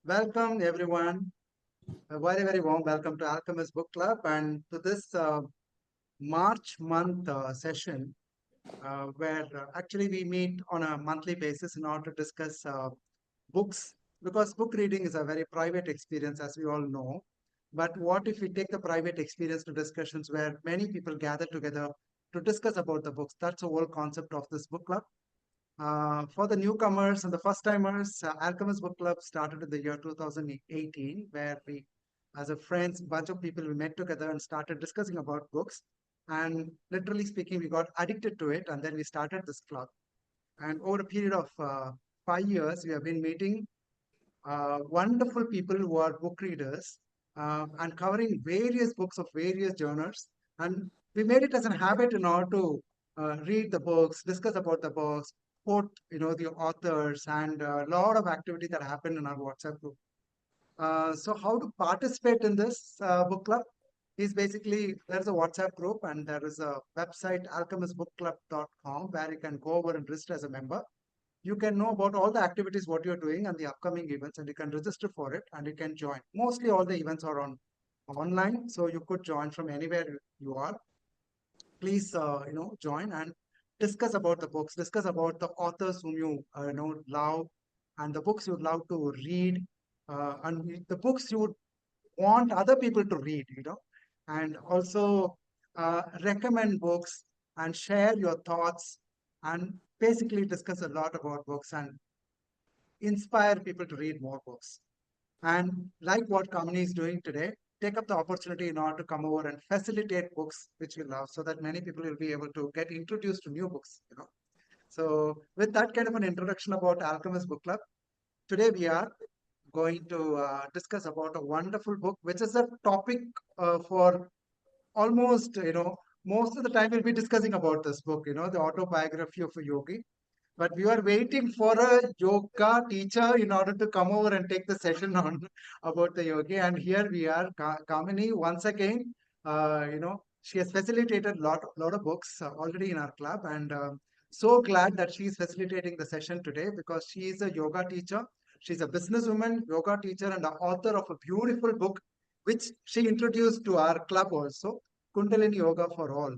Welcome everyone. A very, very warm welcome to Alchemist Book Club and to this March month session where actually we meet on a monthly basis in order to discuss books because book reading is a very private experience, as we all know. But what if we take the private experience to discussions where many people gather together to discuss about the books? That's the whole concept of this book club. For the newcomers and the first timers, Alchemist Book Club started in the year 2018, where we, as a friends, bunch of people, we met together and started discussing about books. And literally speaking, we got addicted to it, and then we started this club. And over a period of 5 years, we have been meeting wonderful people who are book readers and covering various books of various genres. And we made it as a habit in order to read the books, discuss about the books, quote, the authors, and a lot of activity that happened in our WhatsApp group. So how to participate in this book club is basically there's a WhatsApp group and there is a website alchemistbookclub.com where you can go over and register as a member. You can know about all the activities what you're doing and the upcoming events, and you can register for it and you can join. Mostly all the events are online, so you could join from anywhere you are. Please join and discuss about the books, discuss about the authors whom you love, and the books you'd love to read, and the books you would want other people to read, and also recommend books and share your thoughts and basically discuss a lot about books and inspire people to read more books. And like what Kamini is doing today, take up the opportunity in order to come over and facilitate books which you love so that many people will be able to get introduced to new books. So with that kind of an introduction about Alchemist Book Club, today we are going to discuss about a wonderful book, which is a topic for almost, most of the time we'll be discussing about this book, the Autobiography of a Yogi. But we were waiting for a yoga teacher in order to come over and take the session on about the yogi. And here we are, Kamini, once again. She has facilitated lot of books already in our club, and so glad that she is facilitating the session today because she is a yoga teacher. She's a businesswoman, yoga teacher, and the author of a beautiful book, which she introduced to our club also, Kundalini Yoga for All.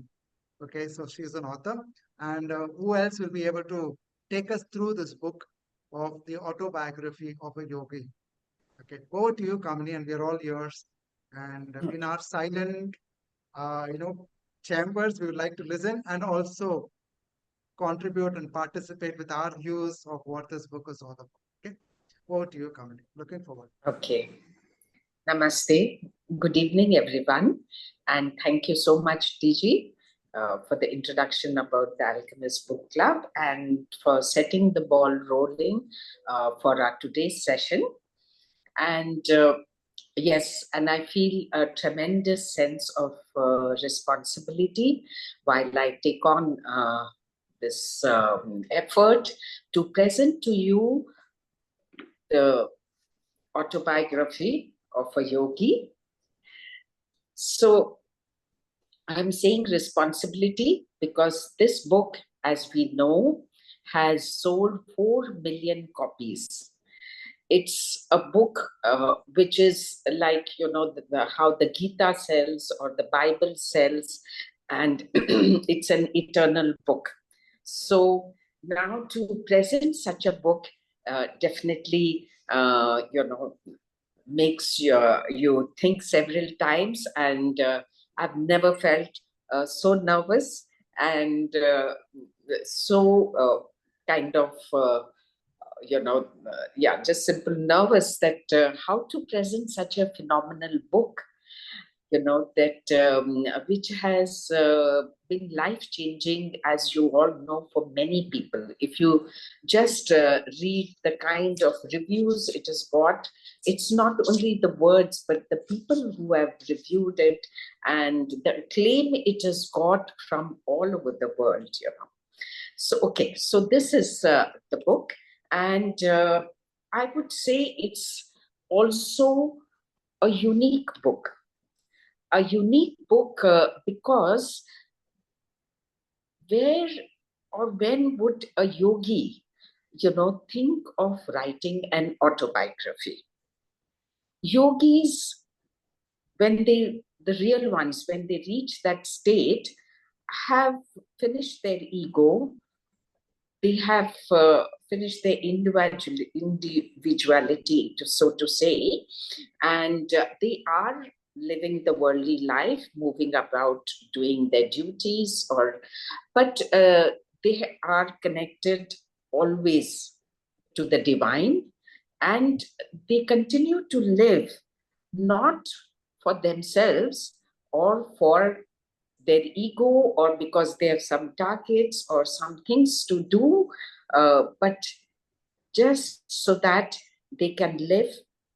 Okay, so she's an author. And who else will be able to take us through this book of the autobiography of a yogi? Okay, over to you, Kamini, and we're all yours. And in our silent, uh, you know, chambers, we would like to listen and also contribute and participate with our views of what this book is all about. Okay, over to you, Kamini. Looking forward. Okay. Namaste. Good evening, everyone. And thank you so much, DG, for the introduction about the Alchemist Book Club and for setting the ball rolling for our today's session. And yes, and I feel a tremendous sense of responsibility while I take on this effort to present to you the autobiography of a yogi. So I'm saying responsibility because this book, as we know, has sold 4 million copies. It's a book which is like, how the Gita sells or the Bible sells, and it's an eternal book. So now to present such a book definitely, makes you think several times, and I've never felt so nervous and so kind of just simple nervous that how to present such a phenomenal book, that which has been life-changing, as you all know, for many people. If you just read the kind of reviews it has got, it's not only the words, but the people who have reviewed it and the acclaim it has got from all over the world, So, okay, so this is the book, and I would say it's also a unique book. A unique book because where or when would a yogi, think of writing an autobiography? Yogis, when the real ones, when they reach that state, have finished their ego, they have finished their individuality, so to say, and they are living the worldly life, moving about, doing their duties, but they are connected always to the divine, and they continue to live not for themselves or for their ego or because they have some targets or some things to do, but just so that they can live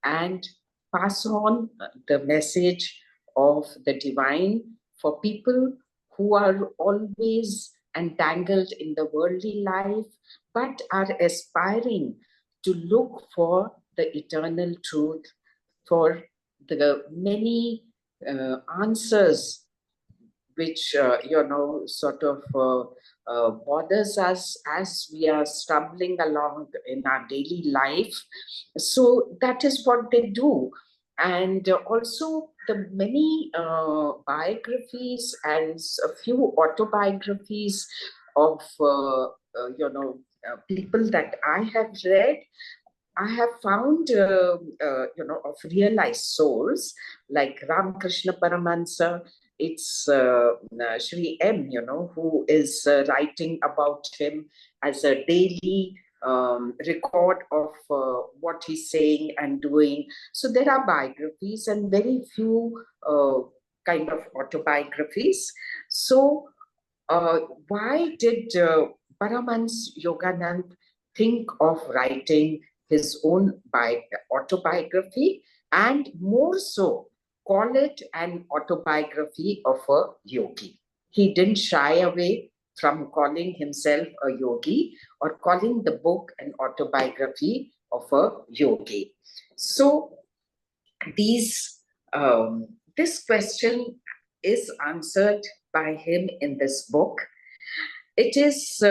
and pass on the message of the divine for people who are always entangled in the worldly life, but are aspiring to look for the eternal truth, for the many answers which sort of bothers us as we are stumbling along in our daily life. So that is what they do. And also the many biographies and a few autobiographies of people that I have read, I have found, of realized souls like Ramakrishna Paramahansa. It's Sri M, who is writing about him as a daily record of what he's saying and doing. So there are biographies and very few kind of autobiographies. So why did Paramahansa Yogananda think of writing his own autobiography, and more so call it an autobiography of a yogi? He didn't shy away from calling himself a yogi or calling the book an autobiography of a yogi. So these this question is answered by him in this book. It is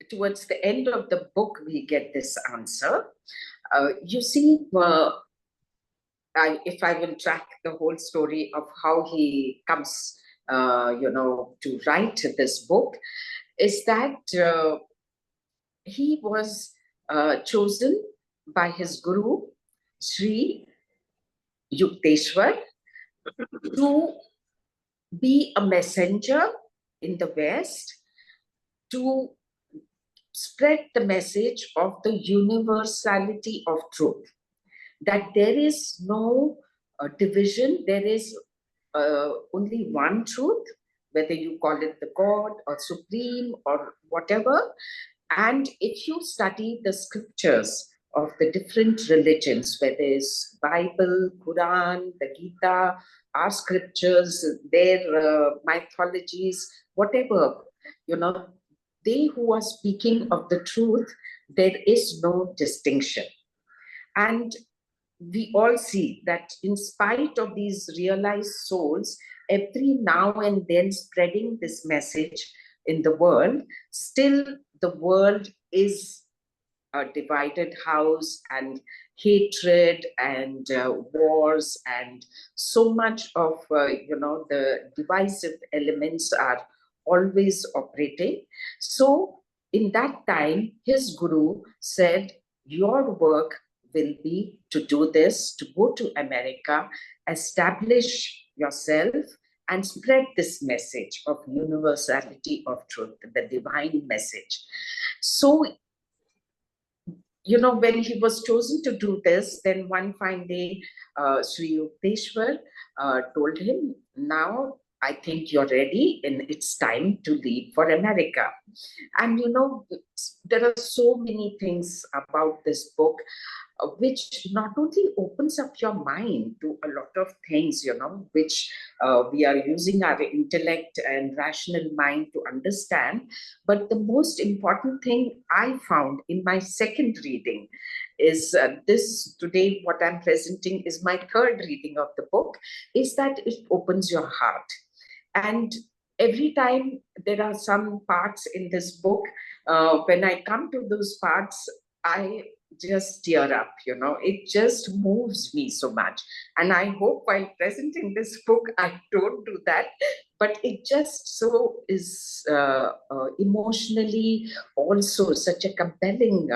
towards the end of the book we get this answer. You see, if I will track the whole story of how he comes, to write this book, is that he was chosen by his guru, Sri Yukteswar, to be a messenger in the West to spread the message of the universality of truth, that there is no division, there is only one truth, whether you call it the God or Supreme or whatever. And if you study the scriptures of the different religions, whether it's Bible, Quran, the Gita, our scriptures, their mythologies, whatever, they who are speaking of the truth, there is no distinction. And we all see that in spite of these realized souls, every now and then spreading this message in the world, still the world is a divided house, and hatred and wars, and so much of the divisive elements are always operating. So in that time his guru said, your work will be to do this, to go to America, establish yourself and spread this message of universality of truth, the divine message. So when he was chosen to do this, then one fine day, Sri Yukteswar told him, now I think you're ready and it's time to leave for America. And there are so many things about this book which not only opens up your mind to a lot of things, which we are using our intellect and rational mind to understand. But the most important thing I found in my second reading is this today, what I'm presenting is my third reading of the book, is that it opens your heart. And every time there are some parts in this book, when I come to those parts, I just tear up, it just moves me so much. And I hope while presenting this book, I don't do that, but it just so is emotionally also such a compelling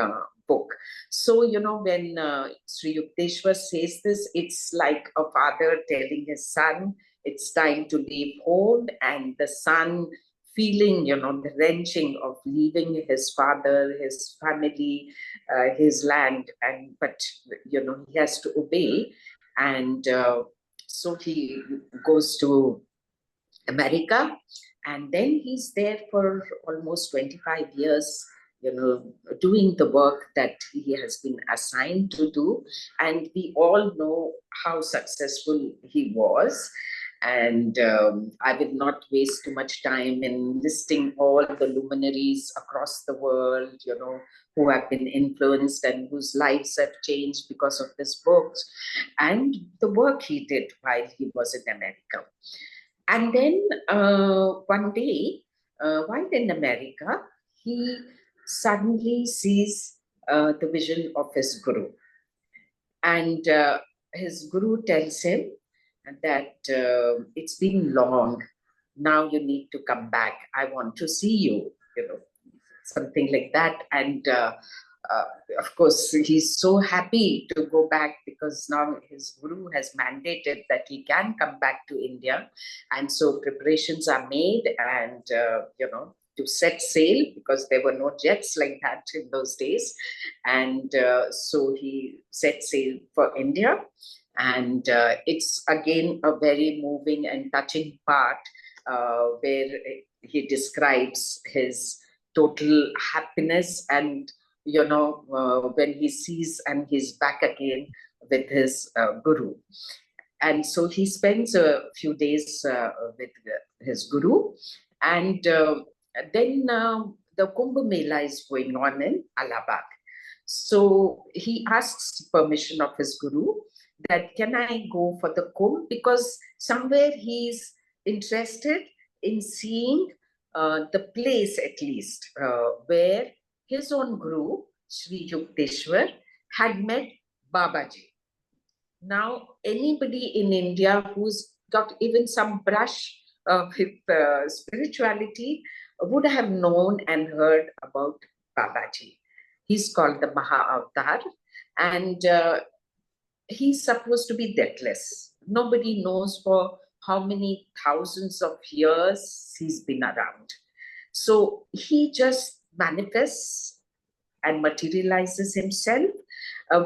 book. So, when Sri Yukteswar says this, it's like a father telling his son, it's time to leave home, and the son feeling, the wrenching of leaving his father, his family, his land, but he has to obey, and so he goes to America, and then he's there for almost 25 years, doing the work that he has been assigned to do. And we all know how successful he was. And I will not waste too much time in listing all the luminaries across the world, who have been influenced and whose lives have changed because of this book and the work he did while he was in America. And then one day, while in America, he suddenly sees the vision of his guru. And his guru tells him that it's been long. Now you need to come back. I want to see you, something like that. And uh, of course, he's so happy to go back because now his guru has mandated that he can come back to India. And so preparations are made and, to set sail because there were no jets like that in those days. And so he set sail for India. And it's again a very moving and touching part where he describes his total happiness and when he sees and he's back again with his guru. And so he spends a few days with his guru, and then the Kumbh Mela is going on in Allahabad. So he asks permission of his guru that can I go for the Kumbh, because somewhere he's interested in seeing the place at least where his own guru, Sri Yukteswar, had met Babaji. Now, anybody in India who's got even some brush with spirituality would have known and heard about Babaji. He's called the Maha Avatar, and he's supposed to be deathless. Nobody knows for how many thousands of years he's been around. So he just manifests and materializes himself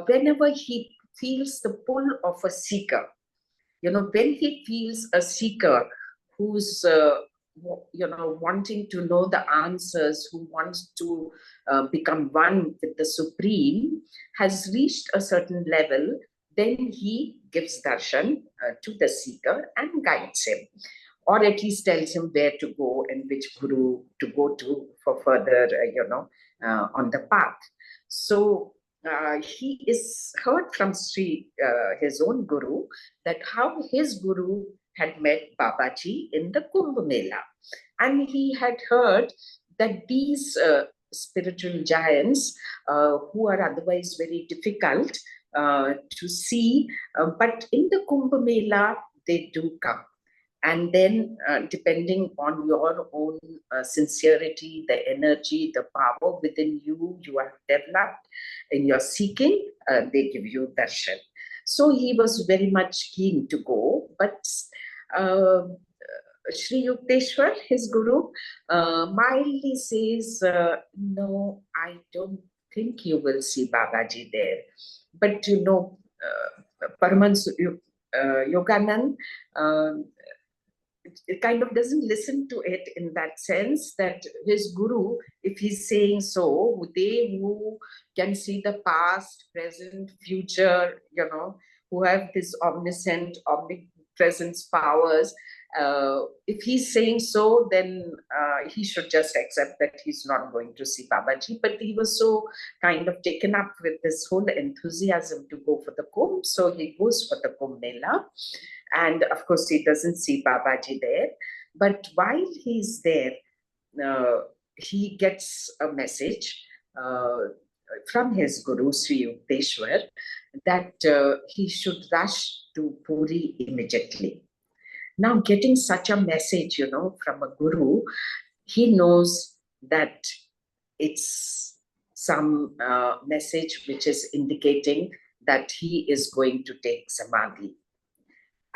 whenever he feels the pull of a seeker. When he feels a seeker who's wanting to know the answers, who wants to become one with the Supreme, has reached a certain level, then he gives darshan to the seeker and guides him, or at least tells him where to go and which guru to go to for further, on the path. So he is heard from his own guru, that how his guru had met Babaji in the Kumbh Mela. And he had heard that these spiritual giants, who are otherwise very difficult to see, but in the Kumbh Mela, they do come. And then depending on your own sincerity, the energy, the power within you have developed in your seeking, they give you darshan. So he was very much keen to go, but uh, Sri Yukteswar, his guru, mildly says, no, I don't think you will see Babaji there. But Paramahansa Yogananda, it kind of doesn't listen to it in that sense, that his guru, if he's saying so, they who can see the past, present, future, who have this omniscient, omnipresence powers, if he's saying so, then he should just accept that he's not going to see Babaji. But he was so kind of taken up with this whole enthusiasm to go for the Kumbh, so he goes for the Kumbh Mela. And of course, he doesn't see Babaji there. But while he's there, he gets a message from his Guru Sri Yukteswar that he should rush to Puri immediately. Now, getting such a message, from a Guru, he knows that it's some message which is indicating that he is going to take samadhi.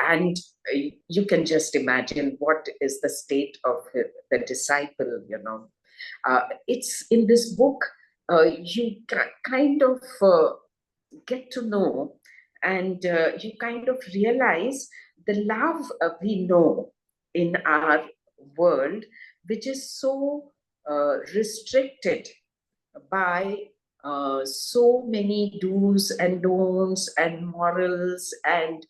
And you can just imagine what is the state of the disciple. It's in this book, you kind of get to know, and you kind of realize the love we know in our world, which is so restricted by so many do's and don'ts and morals and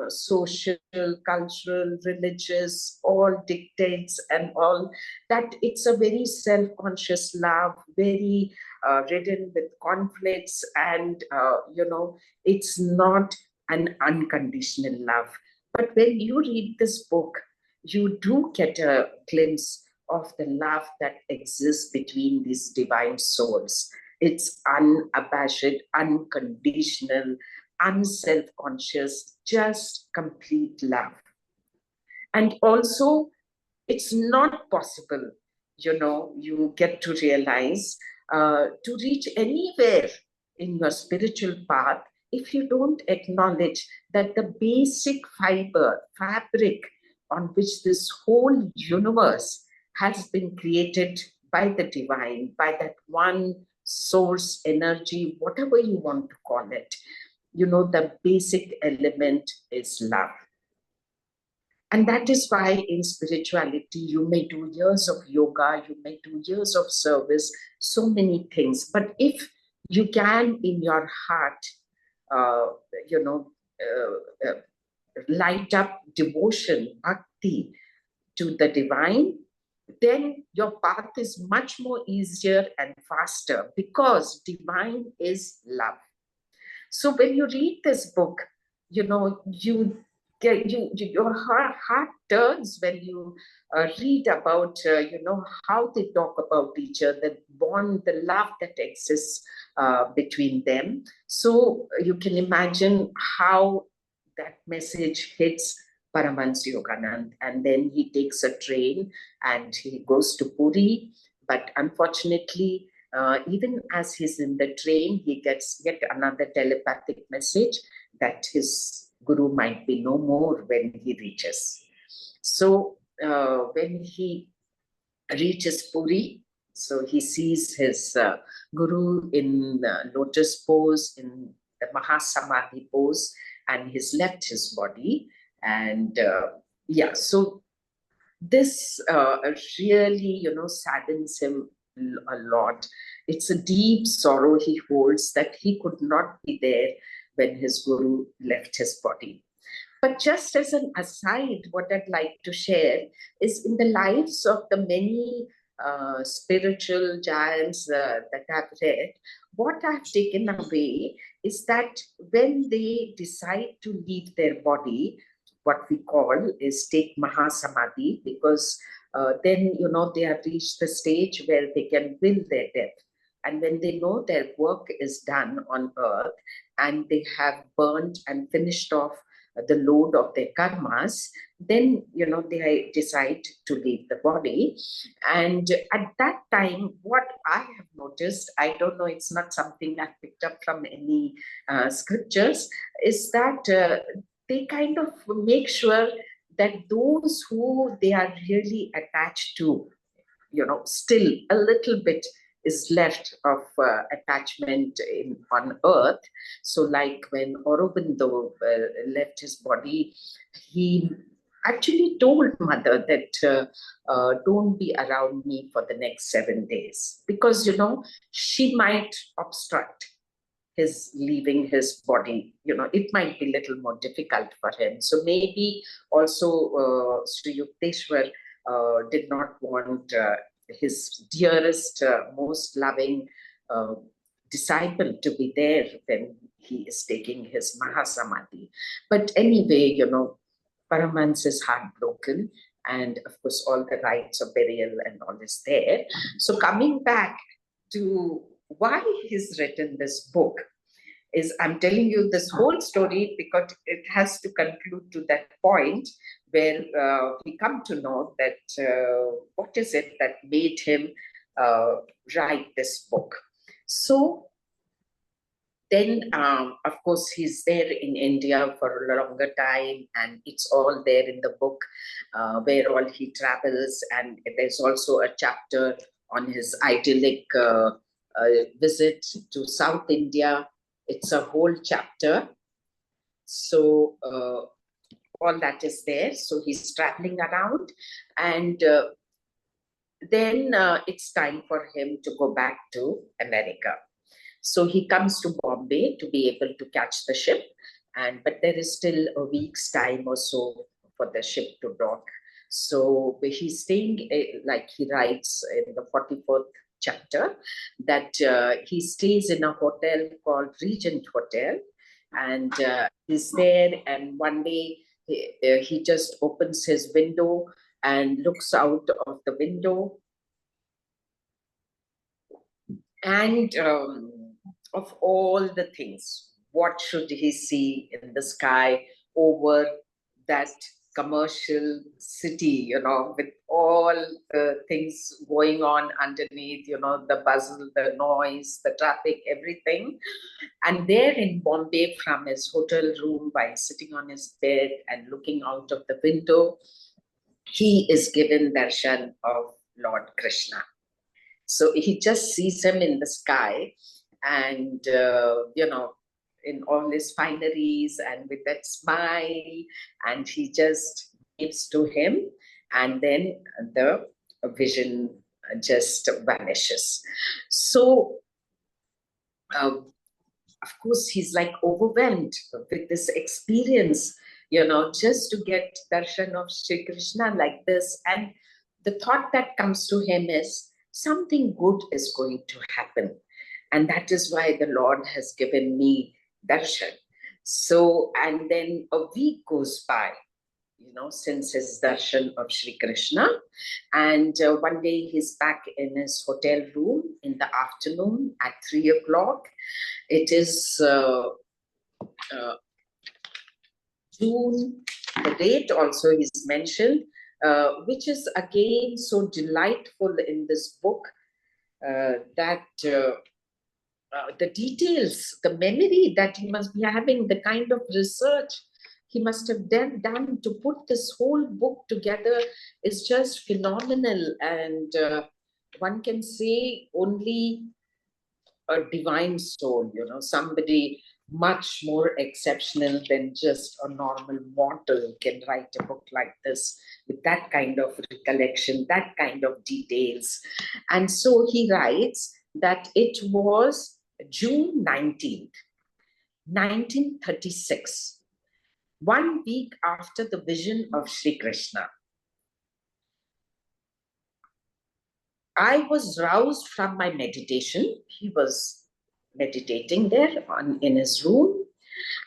social, cultural, religious, all dictates and all, that it's a very self-conscious love, very ridden with conflicts, and it's not an unconditional love. But when you read this book, you do get a glimpse of the love that exists between these divine souls. It's unabashed, unconditional, unself-conscious, just complete love. And also, it's not possible, you get to realize, to reach anywhere in your spiritual path if you don't acknowledge that the basic fabric on which this whole universe has been created by the divine, by that one source energy, whatever you want to call it, the basic element is love. And that is why in spirituality, you may do years of yoga, you may do years of service, so many things. But if you can, in your heart, uh, you know, light up devotion, bhakti to the divine, then your path is much more easier and faster, because divine is love. So when you read this book, you get your heart turns when you read about how they talk about each other, the bond, the love that exists between them. So you can imagine how that message hits Paramahansa Yogananda, and then he takes a train and he goes to Puri. But unfortunately, even as he's in the train, he gets yet another telepathic message that his guru might be no more when he reaches. So when he reaches Puri, so he sees his guru in lotus pose, in the Mahasamadhi pose, and he's left his body. And so this really, saddens him a lot. It's a deep sorrow he holds that he could not be there when his guru left his body. But just as an aside, what I'd like to share is, in the lives of the many spiritual giants that I've read, what I've taken away is that when they decide to leave their body, what we call is take Mahasamadhi, because then, they have reached the stage where they can will their death. And when they know their work is done on earth and they have burned and finished off the load of their karmas, then, they decide to leave the body. And at that time, what I have noticed, I don't know, it's not something I've picked up from any scriptures, is that they kind of make sure that those who they are really attached to, still a little bit is left of attachment on earth. So like when Aurobindo left his body, he actually told mother that don't be around me for the next 7 days, because she might obstruct his leaving his body. It might be a little more difficult for him. So maybe also Sri Yukteswar did not want his dearest, most loving disciple to be there when he is taking his Mahasamadhi. But anyway, Paramhansa is heartbroken, and of course all the rites of burial and all is there. So coming back to why he's written this book is, I'm telling you this whole story because it has to conclude to that point where we come to know that what is it that made him uh, write this book. So then, of course, he's there in India for a longer time, and it's all there in the book where all he travels. And there's also a chapter on his idyllic visit to South India. It's a whole chapter. So all that is there. So he's traveling around, and then it's time for him to go back to America. So he comes to Bombay to be able to catch the ship, but there is still a week's time or so for the ship to dock. So he's staying, like he writes in the 44th chapter, that he stays in a hotel called Regent Hotel, and he's there. And one day he just opens his window and looks out of the window, and of all the things, what should he see in the sky over that commercial city, with all the things going on underneath, the bustle, the noise, the traffic, everything. And there in Bombay, from his hotel room, while sitting on his bed and looking out of the window, he is given darshan of Lord Krishna. So he just sees him in the sky, and in all his fineries and with that smile, and he just gives to him, and then the vision just vanishes. So of course he's like overwhelmed with this experience, just to get darshan of Sri Krishna like this. And the thought that comes to him is something good is going to happen, and that is why the Lord has given me darshan. So, and then a week goes by, since his darshan of Sri Krishna. And one day he's back in his hotel room in the afternoon at 3 o'clock. It is June. The date also is mentioned, which is again so delightful in this book, that the details, the memory that he must be having, the kind of research he must have done to put this whole book together is just phenomenal. And one can say only a divine soul, somebody much more exceptional than just a normal mortal can write a book like this with that kind of recollection, that kind of details. And so he writes that it was June 19th, 1936, 1 week after the vision of Sri Krishna. I was roused from my meditation. He was meditating there in his room.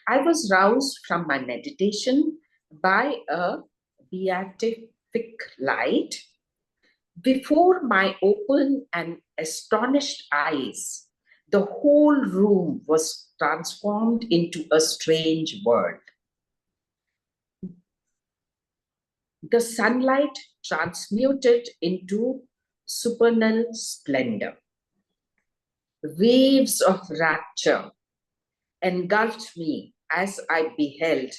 I was roused from my meditation by a beatific light. Before my open and astonished eyes, the whole room was transformed into a strange world. The sunlight transmuted into supernal splendor. Waves of rapture engulfed me as I beheld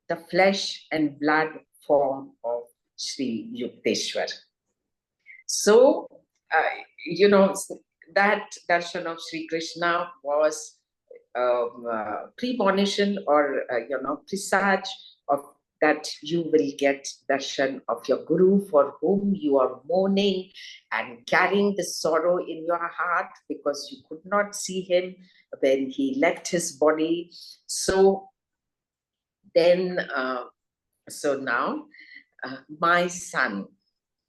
the flesh and blood form of Sri Yukteswar. So, that darshan of Sri Krishna was premonition, or presage of that you will get darshan of your guru for whom you are mourning and carrying the sorrow in your heart because you could not see him when he left his body. So then, so now, my son,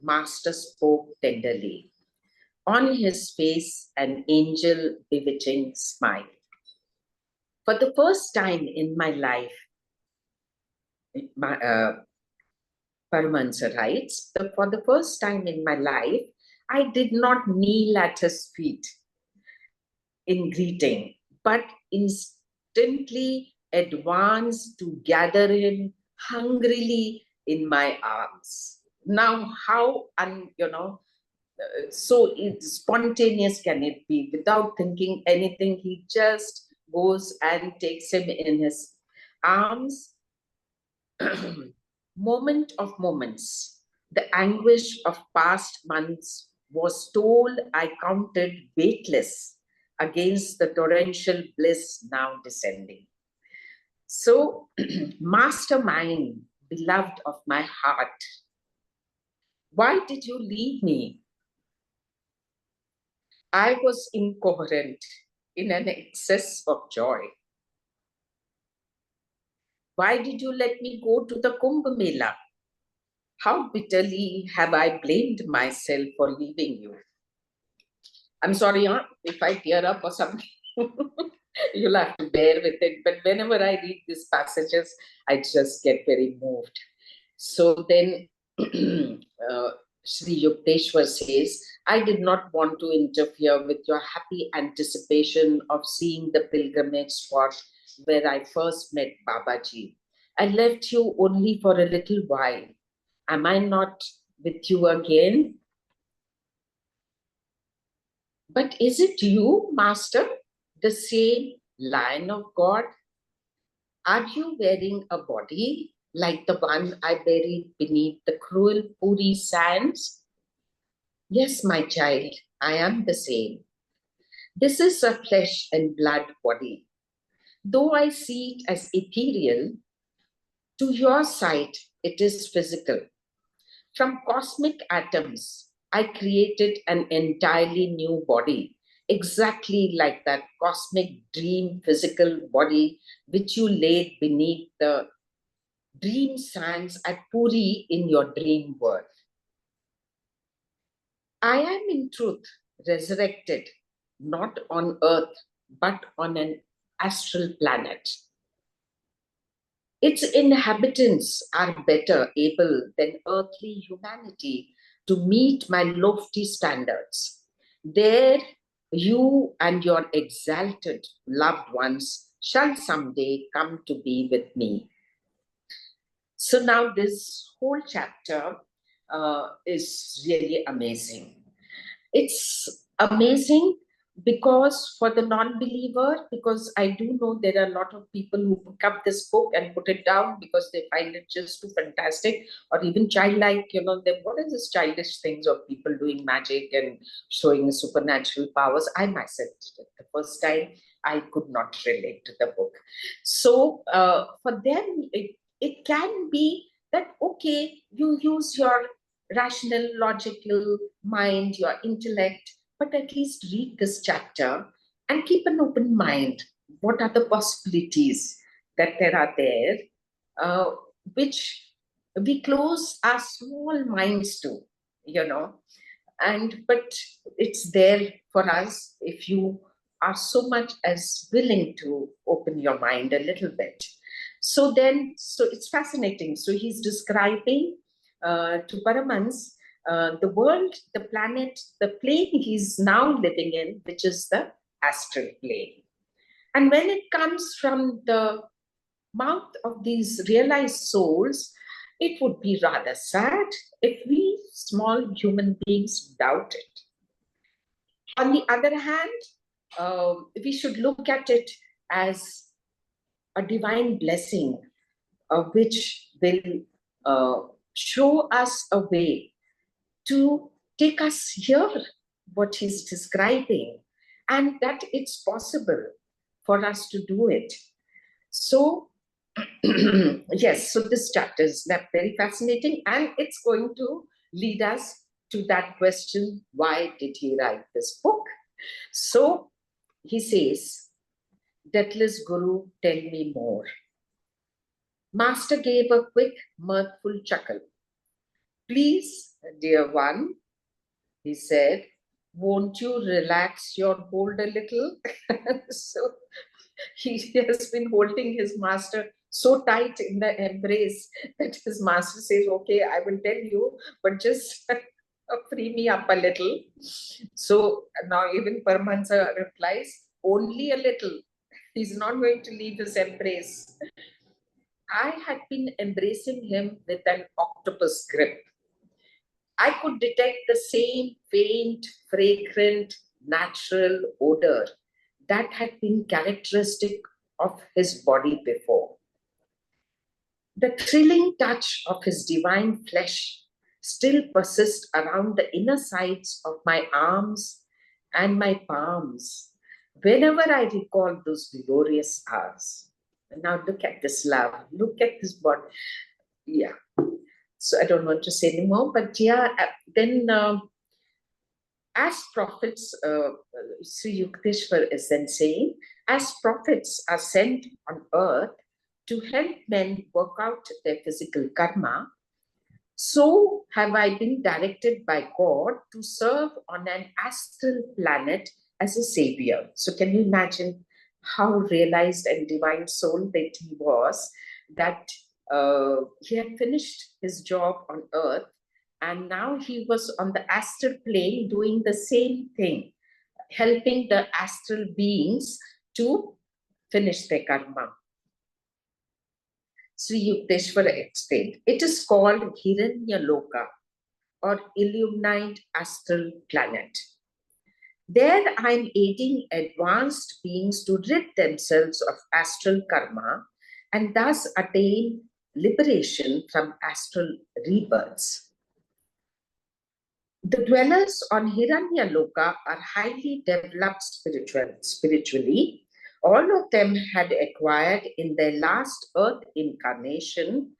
Master spoke tenderly. On his face, an angel bewitching smile. For the first time in my life, Paramahansa writes, for the first time in my life, I did not kneel at his feet. in greeting, but instantly advanced to gather him hungrily in my arms. Now, how, and so spontaneous can it be? Without thinking anything, he just goes and takes him in his arms. Moment of moments, the anguish of past months was told I counted weightless against the torrential bliss now descending. So, mastermind, beloved of my heart, why did you leave me? I was incoherent in an excess of joy. Why did you let me go to the Kumbh Mela? How bitterly have I blamed myself for leaving you? I'm sorry, if I tear up or something, you'll have to bear with it. But whenever I read these passages, I just get very moved. So then Sri Yukteswar says, I did not want to interfere with your happy anticipation of seeing the pilgrimage spot where I first met Babaji. I left you only for a little while. Am I not with you again? But is it you, Master, the same Lion of God? Are you wearing a body like the one I buried beneath the cruel Puri sands? Yes, my child, I am the same. This is a flesh and blood body. Though I see it as ethereal, to your sight it is physical. From cosmic atoms, I created an entirely new body, exactly like that cosmic dream physical body which you laid beneath the dream sands at Puri in your dream world. I am in truth resurrected, not on earth, but on an astral planet. Its inhabitants are better able than earthly humanity to meet my lofty standards. There, you and your exalted loved ones shall someday come to be with me. So now this whole chapter is really amazing. It's amazing because for the non-believer, because I do know there are a lot of people who pick up this book and put it down because they find it just too fantastic or even childlike, what is this childish things of people doing magic and showing supernatural powers? I myself did it the first time. I could not relate to the book. So for them, it can be that, okay, you use your rational, logical mind, your intellect, but at least read this chapter and keep an open mind. What are the possibilities that there are there, which we close our small minds to, but it's there for us if you are so much as willing to open your mind a little bit. So it's fascinating. So he's describing to Paramhansa the world, the planet, the plane he's now living in, which is the astral plane. And when it comes from the mouth of these realized souls, it would be rather sad if we small human beings doubt it. On the other hand, we should look at it as a divine blessing, which will show us a way to take us here, what he's describing, and that it's possible for us to do it. So, yes, so this chapter is very fascinating, and it's going to lead us to that question, why did he write this book? So, he says, Deathless Guru, tell me more. Master gave a quick, mirthful chuckle. Please, dear one, he said, won't you relax your hold a little? So he has been holding his master so tight in the embrace that his master says, okay, I will tell you, but just free me up a little. So now even Paramahansa replies, only a little. He's not going to leave his embrace. I had been embracing him with an octopus grip. I could detect the same faint, fragrant, natural odor that had been characteristic of his body before. The thrilling touch of his divine flesh still persists around the inner sides of my arms and my palms whenever I recall those glorious hours. Now look at this love, look at this body. Yeah. So I don't want to say anymore, but yeah, then as prophets, Sri Yukteswar is then saying, as prophets are sent on earth to help men work out their physical karma, so have I been directed by God to serve on an astral planet as a savior. So can you imagine how realized and divine soul that he was, that he had finished his job on earth and now he was on the astral plane doing the same thing, helping the astral beings to finish their karma. Sri Yukteswara explained, it is called Hiranyaloka or illumined astral planet. There I'm aiding advanced beings to rid themselves of astral karma and thus attain liberation from astral rebirths. The dwellers on Hiranyaloka are highly developed spiritually. All of them had acquired in their last earth incarnation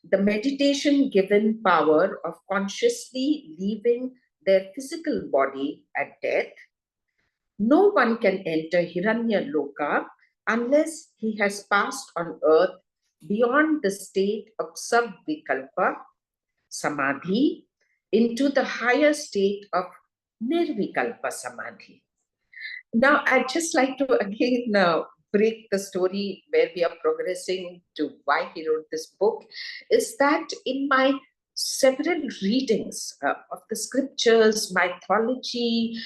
the meditation given power of consciously leaving their physical body at death. No one can enter Hiranyaloka unless he has passed on earth beyond the state of Sabvikalpa, Samadhi, into the higher state of Nirvikalpa Samadhi. Now, I'd just like to again break the story where we are progressing to why he wrote this book, is that in my several readings of the scriptures, mythology,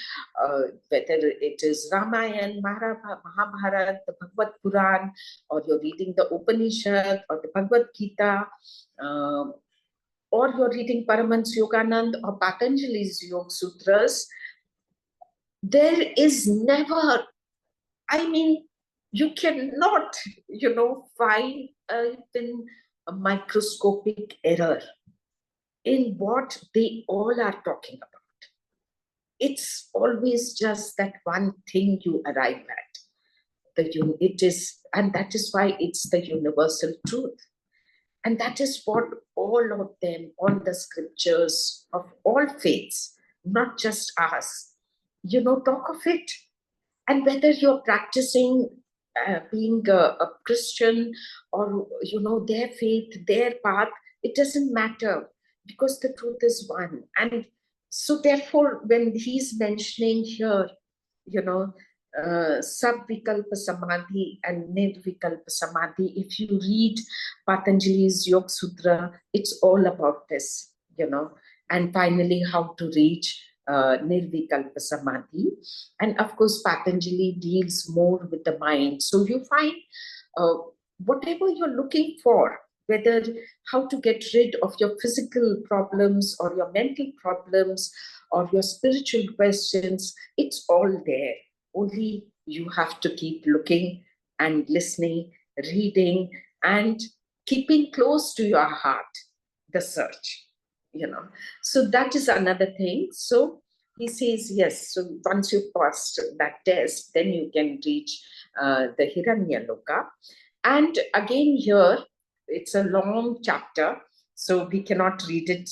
whether it is Ramayana, Mahabharata, the Bhagavad Puran, or you're reading the Upanishad or the Bhagavad Gita, or you're reading Paramahansa Yogananda or Patanjali's Yoga Sutras, there is never, I mean, you cannot, find even a microscopic error in what they all are talking about. It's always just that one thing you arrive at. And that is why it's the universal truth. And that is what all of them, all the scriptures of all faiths, not just us, talk of it. And whether you're practicing being a Christian or, their faith, their path, it doesn't matter because the truth is one. And so therefore, when he's mentioning here, Sabvikalpa Samadhi and Nirvikalpa Samadhi, if you read Patanjali's Yoga Sutra, it's all about this, and finally how to reach Nirvikalpa Samadhi. And of course, Patanjali deals more with the mind. So you find whatever you're looking for, whether how to get rid of your physical problems or your mental problems or your spiritual questions, it's all there. Only you have to keep looking and listening, reading, and keeping close to your heart the search. So that is another thing. So he says, yes, so once you passed that test, then you can reach the Hiranyaloka. And again here, it's a long chapter, so we cannot read it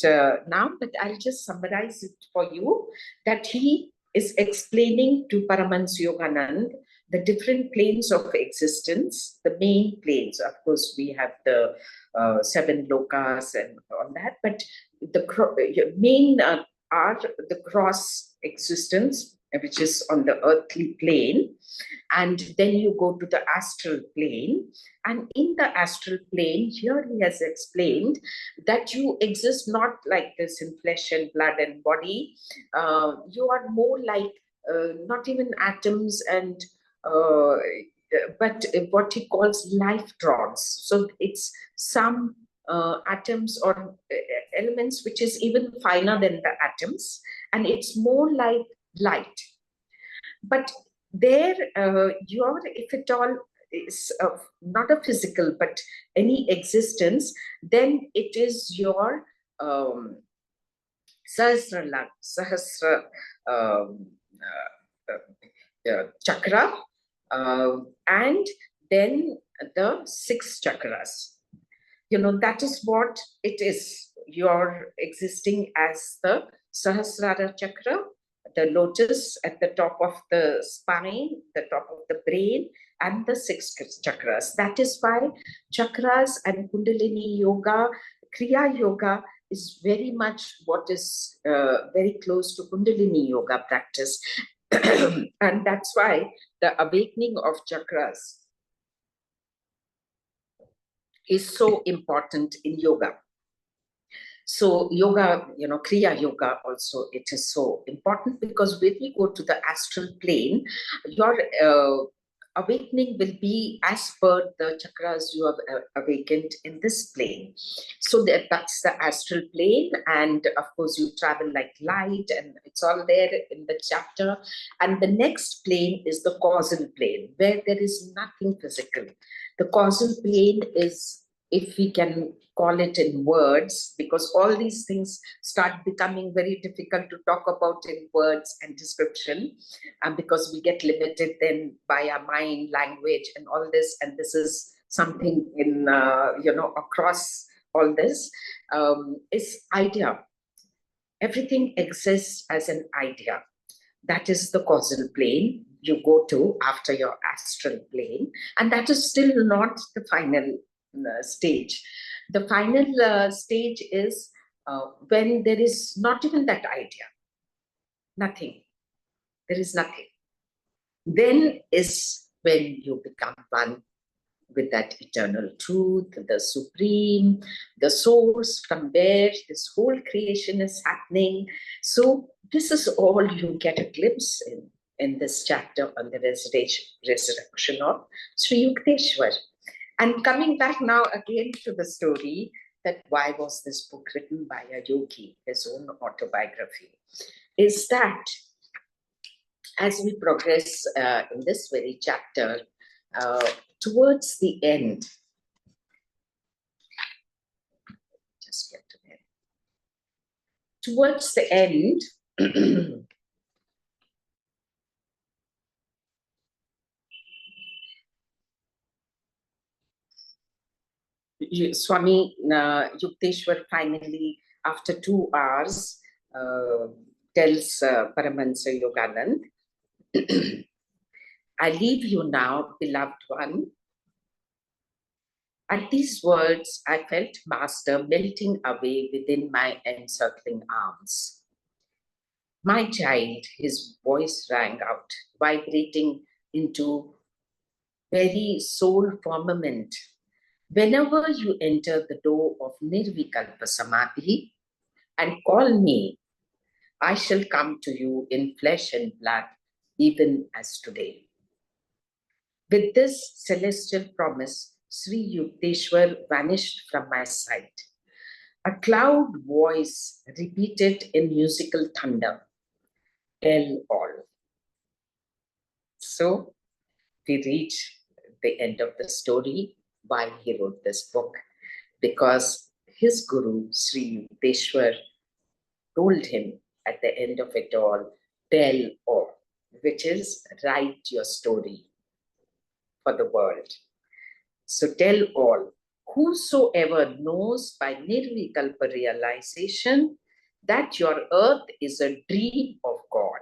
now, but I'll just summarize it for you, that he is explaining to Paramahansa Yogananda the different planes of existence, the main planes. Of course, we have the 7 lokas and all that, but the main are the cross existence, which is on the earthly plane, and then you go to the astral plane. And in the astral plane, here he has explained that you exist not like this in flesh and blood and body. You are more like not even atoms and but what he calls life rods. So it's some atoms or elements which is even finer than the atoms, and it's more like light. But there, if at all, is not a physical, but any existence, then it is your sahasra chakra, and then the six chakras. That is what it is. You're existing as the Sahasrara chakra, the lotus at the top of the spine, the top of the brain, and the six chakras. That is why chakras and Kundalini yoga, Kriya yoga is very much what is very close to Kundalini yoga practice. And that's why the awakening of chakras is so important in yoga. So yoga, Kriya yoga also, it is so important because when we go to the astral plane, your awakening will be as per the chakras you have awakened in this plane. So that's the astral plane, and of course you travel like light, and it's all there in the chapter. And the next plane is the causal plane, where there is nothing physical. The causal plane is, if we can call it in words, because all these things start becoming very difficult to talk about in words and description, and because we get limited then by our mind, language, and all this, and this is something in across all this, is idea. Everything exists as an idea. That is the causal plane you go to after your astral plane, and that is still not the final stage. The final stage is when there is not even that idea, nothing. There is nothing. Then is when you become one with that eternal truth, the supreme, the source from where this whole creation is happening. So this is all you get a glimpse in this chapter on the resurrection of Sri Yukteswar. And coming back now again to the story, that why was this book written by a yogi, his own autobiography, is that as we progress in this very chapter, towards the end, just get to it. Towards the end, Swami Yukteswar finally, after 2 hours, tells Paramahansa Yogananda, I leave you now, beloved one. At these words, I felt Master melting away within my encircling arms. My child, his voice rang out, vibrating into very soul firmament. Whenever you enter the door of Nirvikalpa Samadhi and call me, I shall come to you in flesh and blood, even as today. With this celestial promise, Sri Yukteswar vanished from my sight. A cloud voice repeated in musical thunder, tell all. So we reach the end of the story, why he wrote this book, because his guru, Sri Yukteswar, told him at the end of it all, tell all, which is write your story for the world. So tell all, whosoever knows by Nirvikalpa realization that your earth is a dream of God,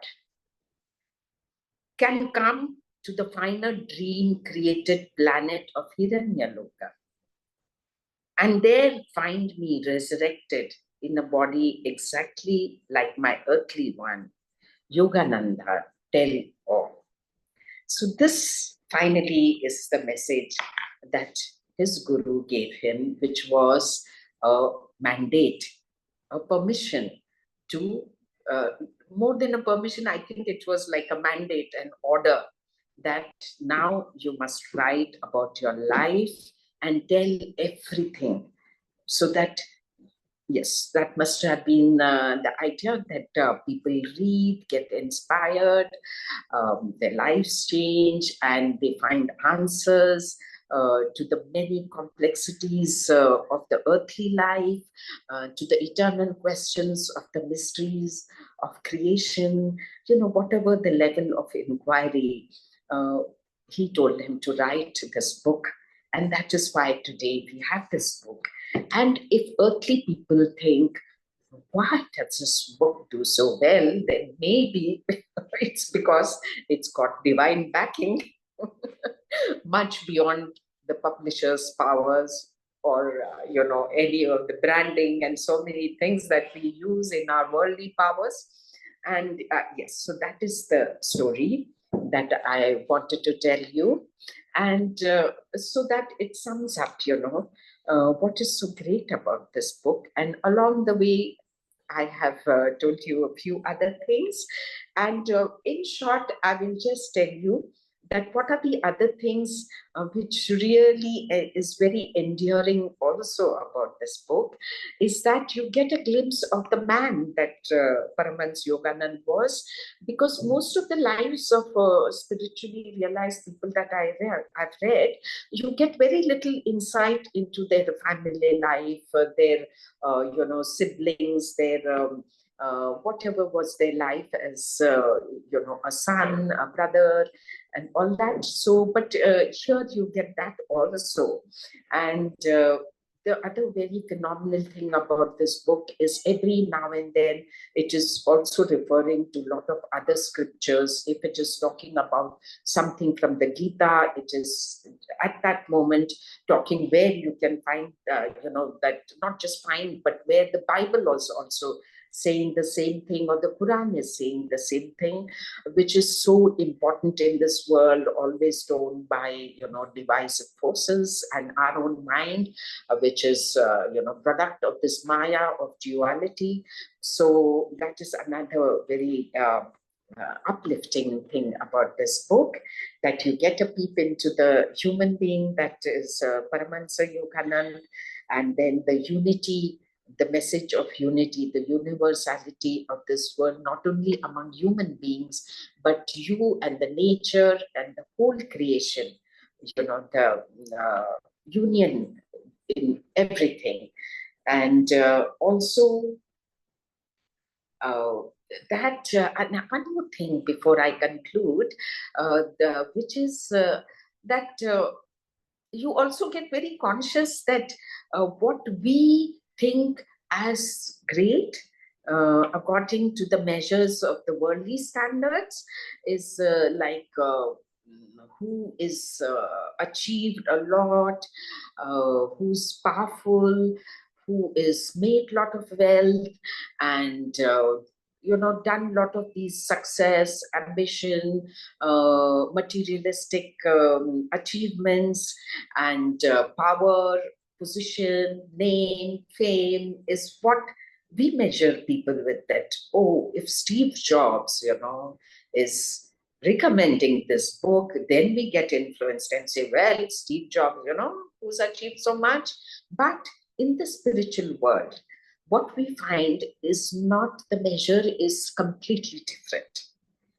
can come to the final dream created planet of Hiranyaloka, and there find me resurrected in a body exactly like my earthly one, Yogananda, tell all. So this finally is the message that his guru gave him, which was a mandate, a permission to, more than a permission, I think it was like a mandate, an order that now you must write about your life and tell everything, so that, yes, that must have been the idea, that people read, get inspired, their lives change, and they find answers to the many complexities of the earthly life, to the eternal questions of the mysteries of creation, whatever the level of inquiry. Uh, he told him to write this book. And that is why today we have this book. And if earthly people think, why does this book do so well? Then maybe it's because it's got divine backing, much beyond the publisher's powers, or any of the branding and so many things that we use in our worldly powers. And yes, so that is the story that I wanted to tell you. And so that it sums up, what is so great about this book. And along the way, I have told you a few other things. And in short, I will just tell you that what are the other things which really is very endearing also about this book, is that you get a glimpse of the man that Paramahansa Yogananda was, because most of the lives of spiritually realized people that I've read, you get very little insight into their family life, their siblings, their whatever was their life as a son, a brother, and all that. So, but here you get that also. And the other very phenomenal thing about this book is every now and then it is also referring to a lot of other scriptures. If it is talking about something from the Gita, it is at that moment talking where you can find, that not just find, but where the Bible was also saying the same thing, or the Quran is saying the same thing, which is so important in this world, always torn by, divisive forces, and our own mind, which is, product of this Maya of duality. So that is another very uplifting thing about this book, that you get a peep into the human being that is Paramahansa Yogananda, and then the unity, the message of unity, the universality of this world, not only among human beings, but you and the nature and the whole creation, the union in everything. And also, uh, and one more thing before I conclude, which is that you also get very conscious that what we think as great, according to the measures of the worldly standards, is like who is achieved a lot, who's powerful, who is made a lot of wealth, and done a lot of these success, ambition, materialistic achievements, and power, position, name, fame is what we measure people with. That, oh, if Steve Jobs, is recommending this book, then we get influenced and say, well, Steve Jobs, who's achieved so much. But in the spiritual world, what we find is not, the measure is completely different.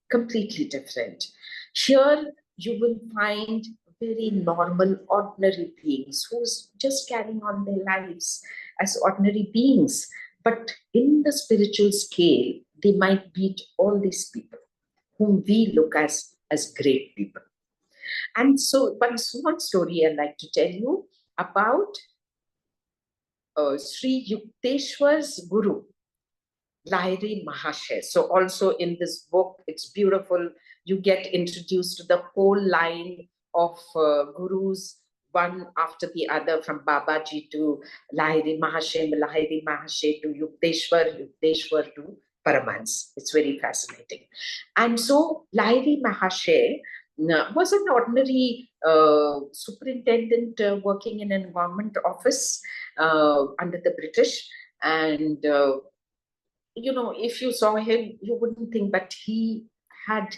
Completely different. Here you will find very normal, ordinary beings who's just carrying on their lives as ordinary beings. But in the spiritual scale, they might beat all these people whom we look as great people. And so, one small story I'd like to tell you about Sri Yukteswar's guru, Lahiri Mahashay. So also in this book, it's beautiful. You get introduced to the whole line of gurus, one after the other, from Babaji to Lahiri Mahashay to Yukteswar to Paramhansa. It's very fascinating. And so Lahiri Mahashay was an ordinary superintendent working in a government office under the British. And if you saw him, you wouldn't think, but he had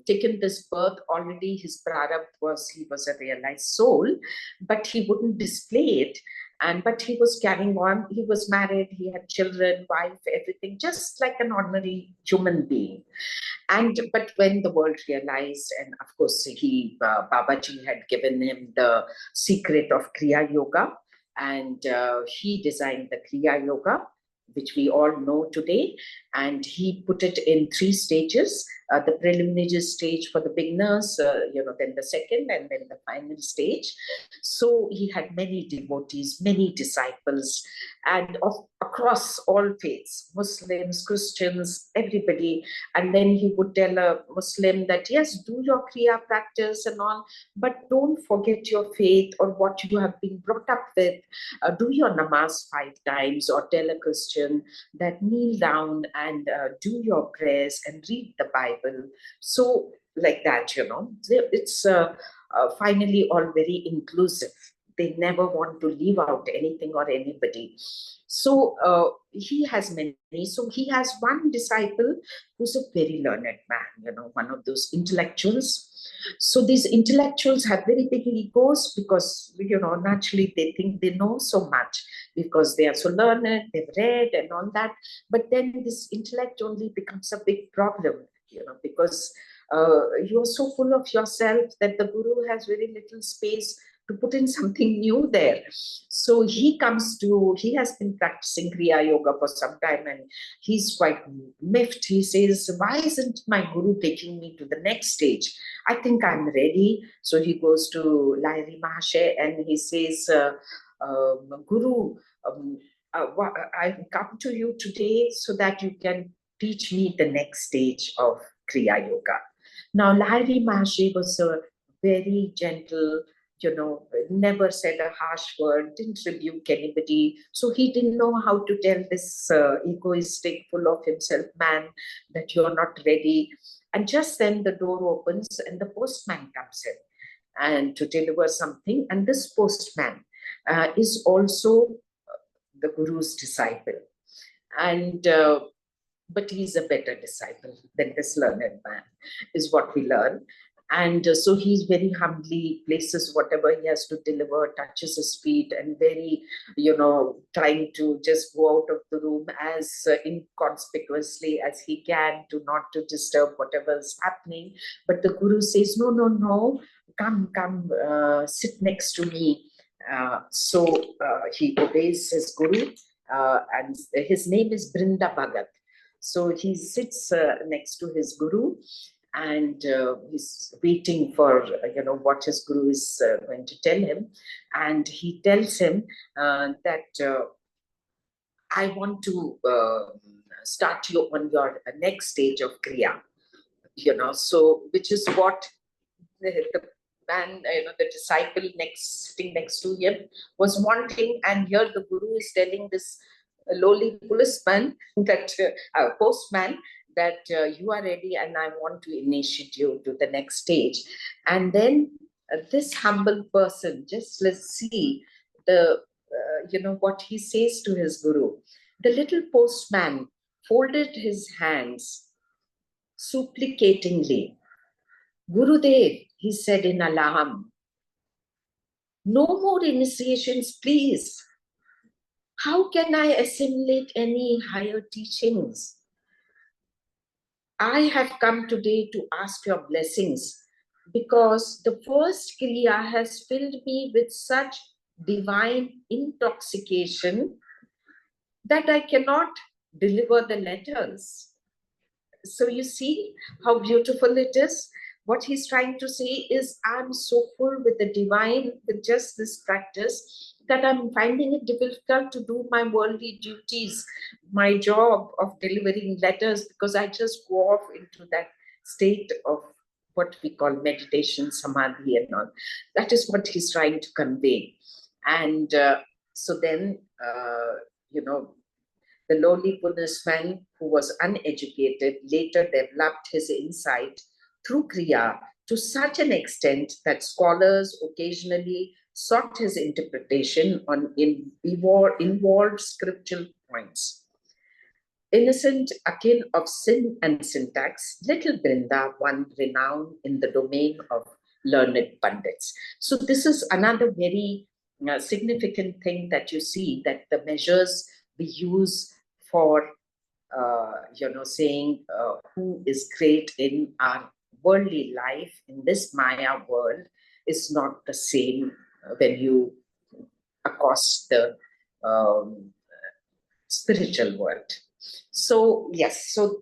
taken this birth, already his prarabdha was, he was a realized soul, but he wouldn't display it. But he was carrying on. He was married, he had children, wife, everything, just like an ordinary human being. And but when the world realized, and of course Babaji had given him the secret of Kriya Yoga, and he designed the Kriya Yoga, which we all know today, and he put it in 3 stages. The preliminary stage for the beginners, then the second, and then the final stage. So he had many devotees, many disciples, and across all faiths, Muslims, Christians, everybody. And then he would tell a Muslim that, yes, do your Kriya practice and all, but don't forget your faith or what you have been brought up with. Do your namaz 5 times, or tell a Christian that kneel down and do your prayers and read the Bible. So like that, it's finally all very inclusive. They never want to leave out anything or anybody. So he has many. So he has one disciple who's a very learned man, one of those intellectuals. So these intellectuals have very big egos because, naturally they think they know so much because they are so learned, they've read and all that. But then this intellect only becomes a big problem, because you're so full of yourself that the guru has very little space to put in something new there. So he has been practicing Kriya Yoga for some time, and he's quite miffed. He says, why isn't my guru taking me to the next stage? I think I'm ready. So he goes to Lahiri Mahasaya and he says, Guru, I've come to you today so that you can teach me the next stage of Kriya Yoga. Now, Lahiri Mahasaya was a very gentle, never said a harsh word, didn't rebuke anybody. So he didn't know how to tell this egoistic, full of himself man that you're not ready. And just then the door opens and the postman comes in and to deliver something. And this postman is also the guru's disciple. And but he's a better disciple than this learned man, is what we learn. And so he's very humbly places whatever he has to deliver, touches his feet, and very, trying to just go out of the room as inconspicuously as he can, to not to disturb whatever is happening. But the guru says, no, no, no, come, sit next to me. So he obeys his guru, and his name is Brinda Bhagat. So he sits next to his guru, and he's waiting for what his guru is going to tell him. And he tells him that I want to start you on your next stage of Kriya, so which is what the man, the disciple sitting next to him was wanting. And here the guru is telling this lowly policeman, that postman, that you are ready and I want to initiate you to the next stage. And then this humble person, just let's see the, what he says to his guru. The little postman folded his hands supplicatingly. Gurudev, he said in alarm, no more initiations, please. How can I assimilate any higher teachings? I have come today to ask your blessings because the first Kriya has filled me with such divine intoxication that I cannot deliver the letters. So you see how beautiful it is. What he's trying to say is, I'm so full with the divine, with just this practice, that I'm finding it difficult to do my worldly duties, my job of delivering letters, because I just go off into that state of what we call meditation, samadhi and all. That is what he's trying to convey. And so then, the lowly Buddhist-man who was uneducated later developed his insight through Kriya to such an extent that scholars occasionally sought his interpretation on involved scriptural points. Innocent, akin of sin and syntax, little Brinda won renown in the domain of learned pundits. So this is another very significant thing that you see, that the measures we use for saying who is great in our worldly life in this Maya world is not the same when you accost the um, spiritual world. So yes, so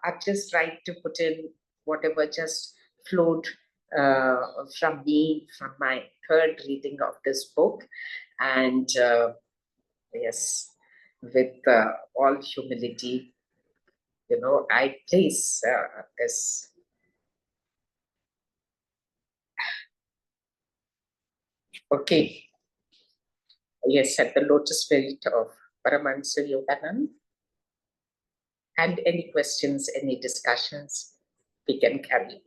I've just tried to put in whatever just flowed from me from my third reading of this book, and yes, with all humility, I place this. Okay, yes, at the lotus feet of Paramahansa Yogananda. And any questions, any discussions, we can carry.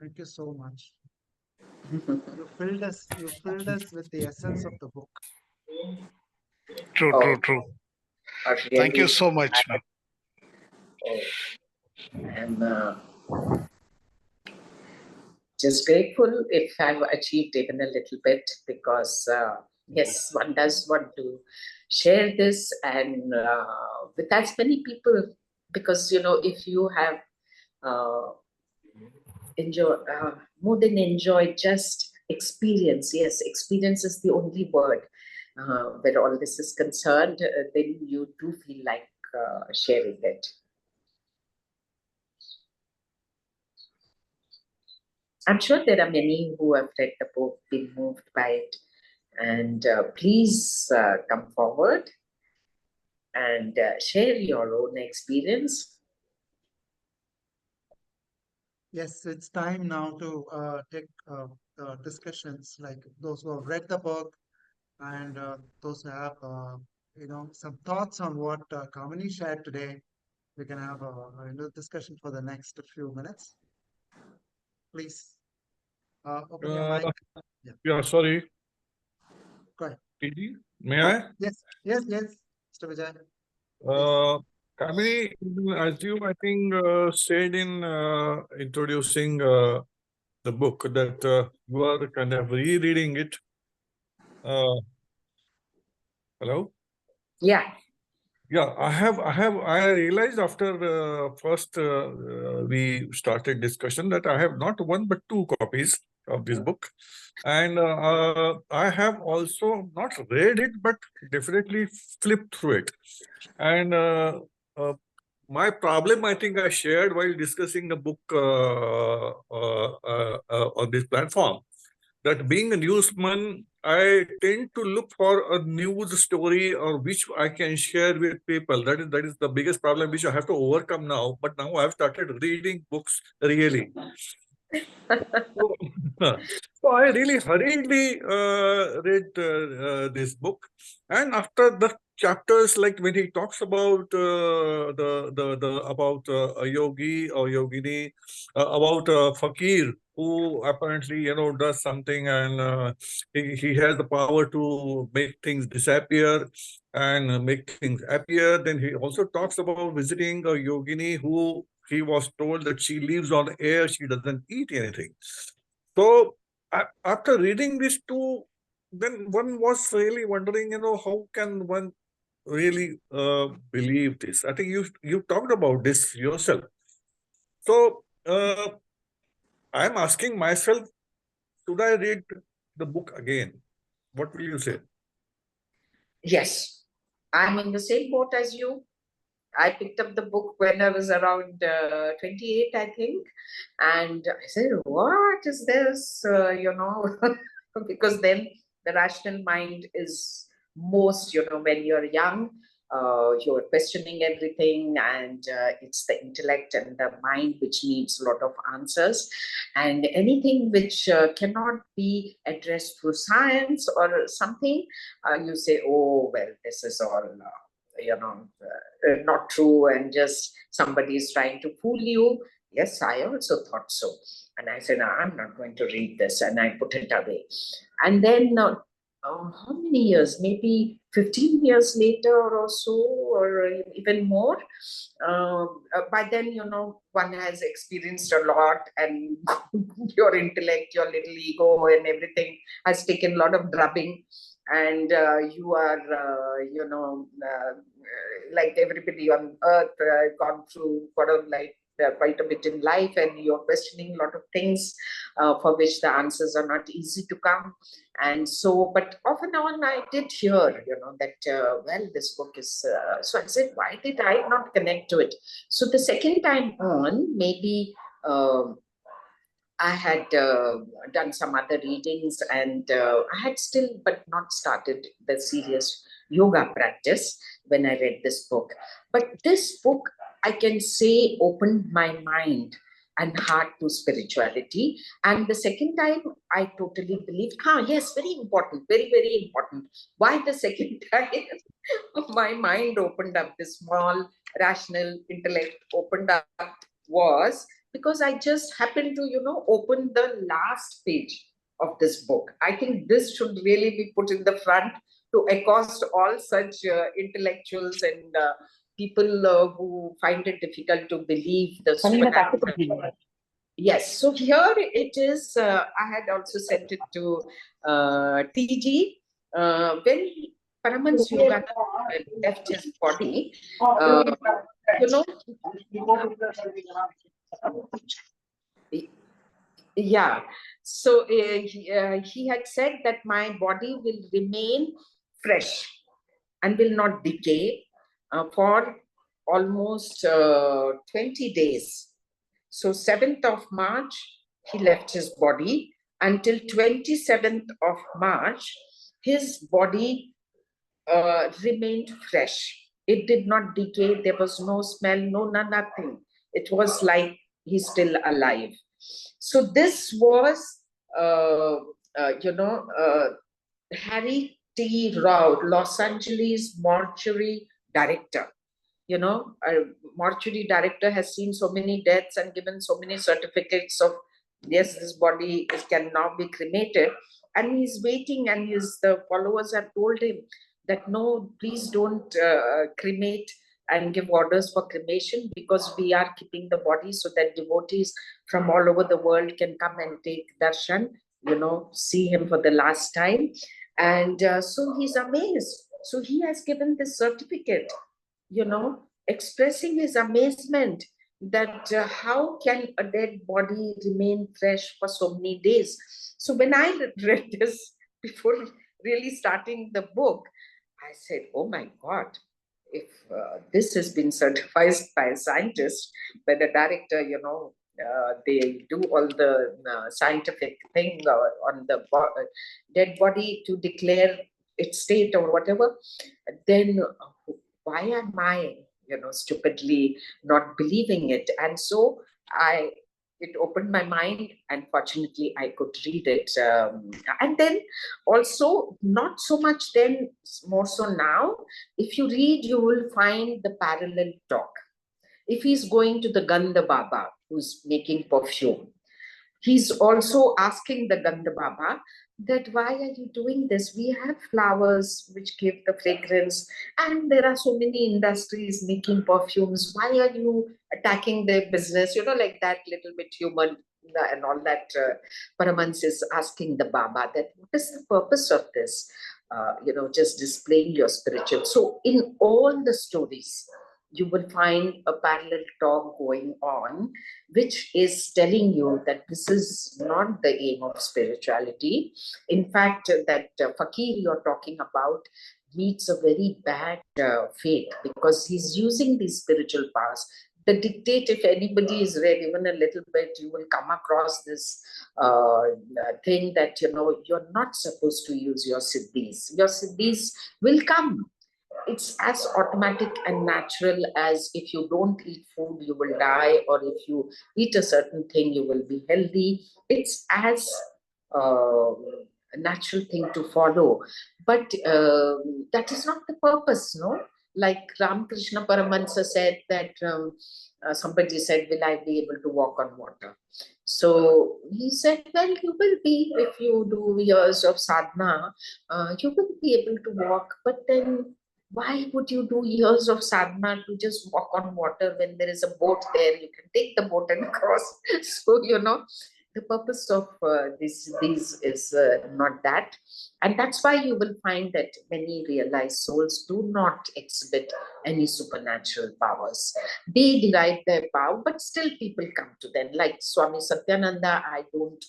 Thank you so much. You filled us with the essence of the book. True, Oh, true, true. Thank you really, so much, ma'am. I'm just grateful if I've achieved even a little bit, because yes, one does want to share this and with as many people, because if you have uh, more than enjoy, just experience. Yes, experience is the only word where all this is concerned. Then you do feel like sharing it. I'm sure there are many who have read the book, been moved by it, and please come forward and share your own experience. Yes, it's time now to take discussions, like those who have read the book and those who have some thoughts on what Kamini shared today. We can have a discussion for the next few minutes. Please open your mic. Yeah, Yeah, sorry. go ahead. TD, may I? Yes, yes, yes, Mr. Vijay. Kamini, as you, I think, said in introducing the book that you are kind of rereading it. Hello? Yeah. Yeah, I realized after first we started discussion that I have not one but two copies of this book. And I have also not read it, but definitely flipped through it. And uh, my problem, I think I shared while discussing the book on this platform, that being a newsman, I tend to look for a news story or which I can share with people. That is the biggest problem which I have to overcome now. But now I've started reading books really. So, so I really hurriedly read this book, and after the chapters, like when he talks about the about a yogi or yogini, about a fakir who apparently does something, and he has the power to make things disappear and make things appear. Then he also talks about visiting a yogini who he was told that she lives on air, she doesn't eat anything. So after reading these two, then one was really wondering, how can one really believe this? I think you talked about this yourself. So I'm asking myself, should I read the book again? What will you say? Yes, I'm in the same boat as you. I picked up the book when I was around 28, I think. And I said, what is this? Because then the rational mind is most, when you're young, you're questioning everything, and it's the intellect and the mind which needs a lot of answers, and anything which cannot be addressed through science or something, you say, oh well, this is all not true, and just somebody is trying to fool you. Yes, I also thought so. And I said, I'm not going to read this, and I put it away. And then how many years, maybe 15 years later or so, or even more, by then, one has experienced a lot, and your intellect, your little ego and everything has taken a lot of drubbing, and you are like everybody on earth, gone through quite a bit in life, and you're questioning a lot of things for which the answers are not easy to come. And so, but off and on, I did hear, that, well, this book is, so I said, why did I not connect to it? So the second time on, maybe I had done some other readings, and I had still, but not started the serious yoga practice when I read this book. But this book, I can say, opened my mind and heart to spirituality. And the second time, I totally believed, yes, very important, very, very important. Why the second time? My mind opened up, this small, rational intellect opened up, was because I just happened to, open the last page of this book. I think this should really be put in the front to accost all such intellectuals and people who find it difficult to believe the supernatural. Yes, so here it is. I had also sent it to TG. When Paramahansa Yogananda left his body, you know, yeah. So he had said that my body will remain fresh and will not decay for almost 20 days. So 7th of March, he left his body. Until 27th of March, his body remained fresh. It did not decay. There was no smell, nothing. It was like he's still alive. So this was, Harry T. Rao, Los Angeles mortuary director. A mortuary director has seen so many deaths and given so many certificates of, yes, this body can now be cremated. And he's waiting, and the followers have told him that, no, please don't cremate and give orders for cremation, because we are keeping the body so that devotees from all over the world can come and take darshan, see him for the last time. And so he's amazed. So he has given this certificate, expressing his amazement that how can a dead body remain fresh for so many days. So when I read this before really starting the book, I said, oh my God, if this has been certified by a scientist, by the director, they do all the scientific thing on the dead body to declare its state or whatever, then why am I, stupidly not believing it? And so it opened my mind, and fortunately I could read it. And then also, not so much then, more so now, if you read, you will find the parallel talk. If he's going to the Gandha Baba, who's making perfume, he's also asking the Gandha Baba that, why are you doing this? We have flowers which give the fragrance, and there are so many industries making perfumes. Why are you attacking their business? Like that little bit human and all that. Paramahansa is asking the Baba that, what is the purpose of this? Just displaying your spiritual. So in all the stories, you will find a parallel talk going on, which is telling you that this is not the aim of spirituality. In fact, that fakir you're talking about meets a very bad fate, because he's using these spiritual powers. The dictate, if anybody is read even a little bit, you will come across this thing that, you're not supposed to use your siddhis. Your siddhis will come. it's as automatic and natural as if you don't eat food, you will die, or if you eat a certain thing, you will be healthy. It's as a natural thing to follow. But that is not the purpose, no? Like Ramakrishna Paramahansa said that somebody said, will I be able to walk on water? So he said, well, you will be if you do years of sadhana, you will be able to walk. But then why would you do years of sadhana to just walk on water when there is a boat there? You can take the boat and cross. So, the purpose of these is not that. And that's why you will find that many realized souls do not exhibit any supernatural powers. They derive their power, but still people come to them. Like Swami Satyananda,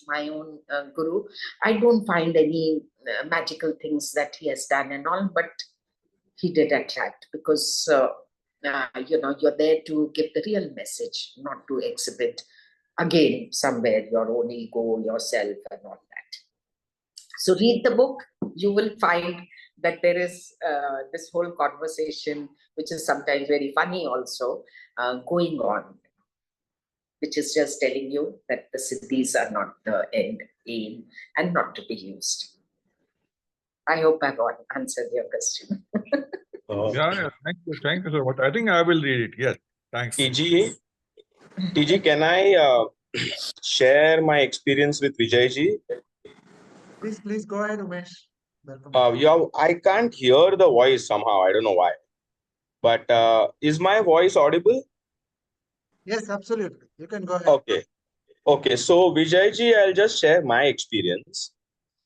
my own guru, I don't find any magical things that he has done and all, but he did attract because, you're there to give the real message, not to exhibit again somewhere your own ego, yourself, and all that. So read the book, you will find that there is this whole conversation, which is sometimes very funny also, going on, which is just telling you that the siddhis are not the end aim and not to be used. I hope I've answered your question. Yeah, thank you so much. I think I will read it. Yes, thanks. TG, can I share my experience with Vijayji? Please go ahead, Umesh. Welcome. I can't hear the voice somehow. I don't know why. But is my voice audible? Yes, absolutely. You can go ahead. Okay. So Vijayji, I'll just share my experience.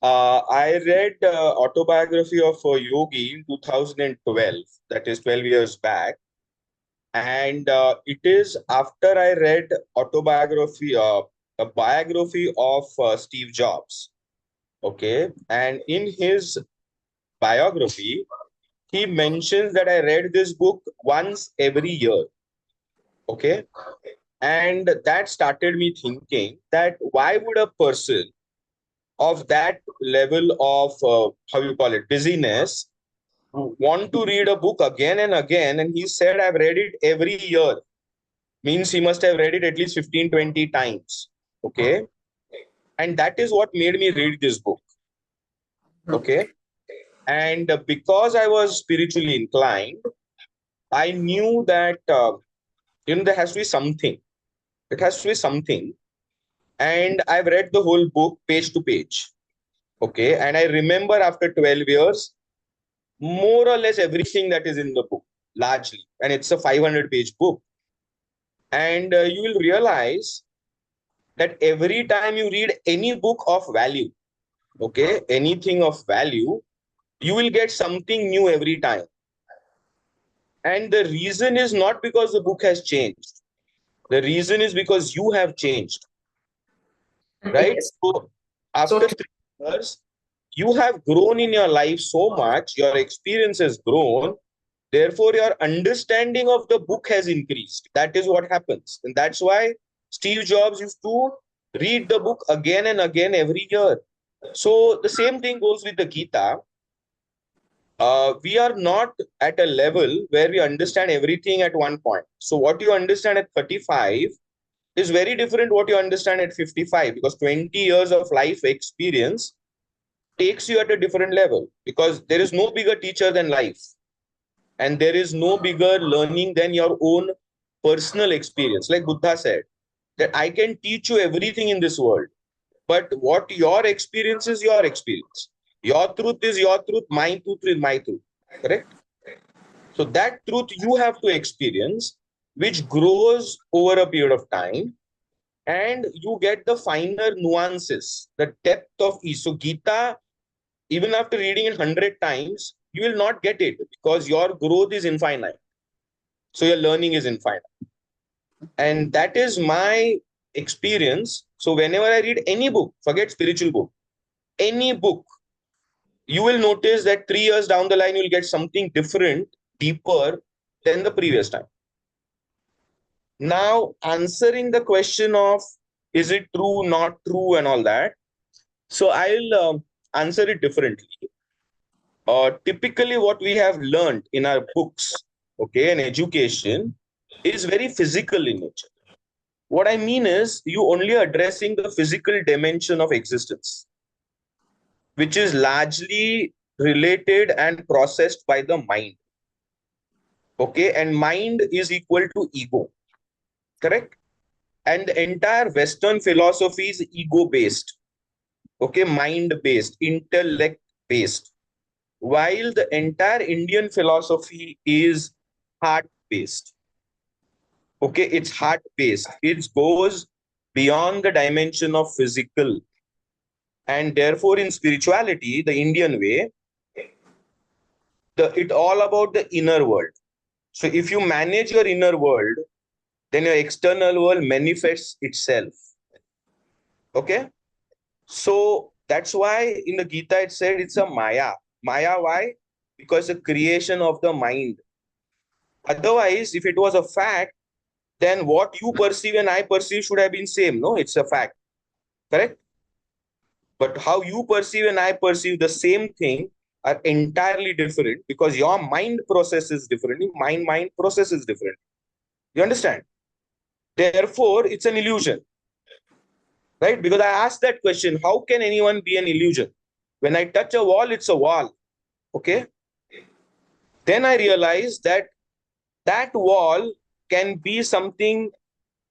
I read Autobiography of a Yogi in 2012. That is 12 years back. And it is after I read autobiography, a biography of Steve Jobs. Okay. And in his biography, he mentions that I read this book once every year. Okay. And that started me thinking that why would a person of that level of, busyness, want to read a book again and again? And he said, I've read it every year. Means he must have read it at least 15, 20 times. Okay. And that is what made me read this book. Okay. And because I was spiritually inclined, I knew that, there has to be something. It has to be something. And I've read the whole book page to page. Okay. And I remember after 12 years, more or less everything that is in the book, largely. And it's a 500-page book. And you will realize that every time you read any book of value, okay, anything of value, you will get something new every time. And the reason is not because the book has changed. The reason is because you have changed. Right? Yes. So after 3 years, you have grown in your life so much, your experience has grown. Therefore, your understanding of the book has increased. That is what happens. And that's why Steve Jobs used to read the book again and again every year. So the same thing goes with the Gita. We are not at a level where we understand everything at one point. So what you understand at 35 is very different what you understand at 55, because 20 years of life experience takes you at a different level, because there is no bigger teacher than life. And there is no bigger learning than your own personal experience. Like Buddha said, that I can teach you everything in this world, but what your experience is your experience. Your truth is your truth, my truth is my truth. Correct? So that truth you have to experience, which grows over a period of time, and you get the finer nuances, the depth of each. So Gita, even after reading it 100 times, you will not get it, because your growth is infinite. So your learning is infinite. And that is my experience. So whenever I read any book, forget spiritual book, any book, you will notice that 3 years down the line, you'll get something different, deeper than the previous time. Now, answering the question of, is it true, not true, and all that. So I'll answer it differently. typically what we have learned in our books, okay, and education is very physical in nature. What I mean is you only addressing the physical dimension of existence, which is largely related and processed by the mind. Okay, and mind is equal to ego, correct? And the entire Western philosophy is ego based, okay, mind based, intellect based, while the entire Indian philosophy is heart based. Okay, it's heart based. It goes beyond the dimension of physical. And therefore, in spirituality, the Indian way, it all about the inner world. So if you manage your inner world, then your external world manifests itself. Okay? So that's why in the Gita it said it's a Maya. Maya, why? Because the creation of the mind. Otherwise, if it was a fact, then what you perceive and I perceive should have been same. No, it's a fact. Correct? But how you perceive and I perceive the same thing are entirely different because your mind processes differently, mind processes differently. You understand? Therefore, it's an illusion. Right? Because I asked that question, how can anyone be an illusion? When I touch a wall, it's a wall. Okay? Then I realized that that wall can be something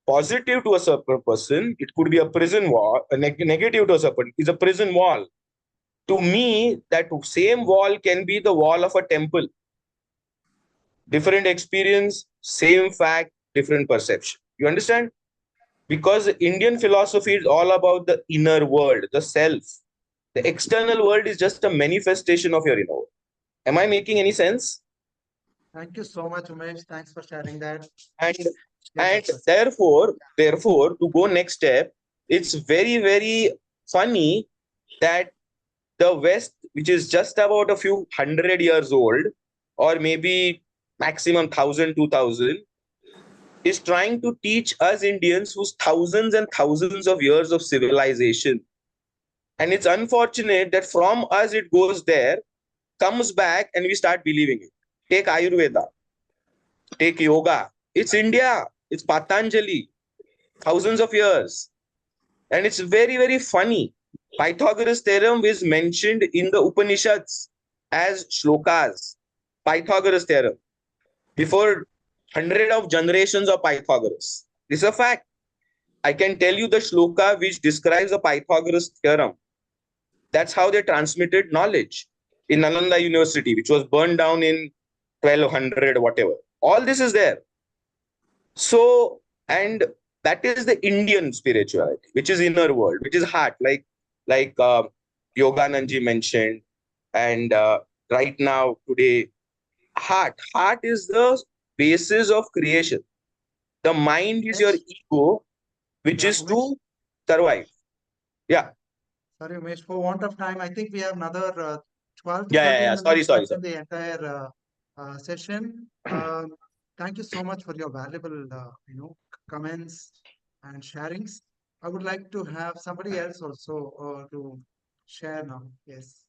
positive to a certain person. It could be a prison wall, a negative to a certain, is a prison wall. To me, that same wall can be the wall of a temple. Different experience, same fact, different perception. You understand? Because Indian philosophy is all about the inner world, the self. The external world is just a manifestation of your inner world. Am I making any sense? Thank you so much, Umesh. Thanks for sharing that. And Yes, and therefore, to go next step, it's very, very funny that the West, which is just about a few 100 years old, or maybe maximum 1,000, 2,000, is trying to teach us Indians whose thousands and thousands of years of civilization. And it's unfortunate that from us it goes there, comes back, and we start believing it. Take Ayurveda, take yoga. It's India, it's Patanjali, thousands of years. And it's very, very funny. Pythagoras' theorem is mentioned in the Upanishads as shlokas. Pythagoras' theorem. Before 100 of generations of Pythagoras. This is a fact. I can tell you the shloka which describes the Pythagoras theorem. That's how they transmitted knowledge in Nalanda University, which was burned down in 1200, whatever. All this is there. So, and that is the Indian spirituality, which is inner world, which is heart, like Yogananji mentioned, and right now today, heart is the basis of creation. The mind is your Umesh. ego, which Yeah, is Umesh. to survive. Yeah, Sorry, Umesh. For want of time, I think we have another 12 to yeah, yeah, 13 yeah. Sorry, minutes sorry, left sorry. in the entire session. Thank you so much for your valuable, comments and sharings. I would like to have somebody else also to share now. Yes.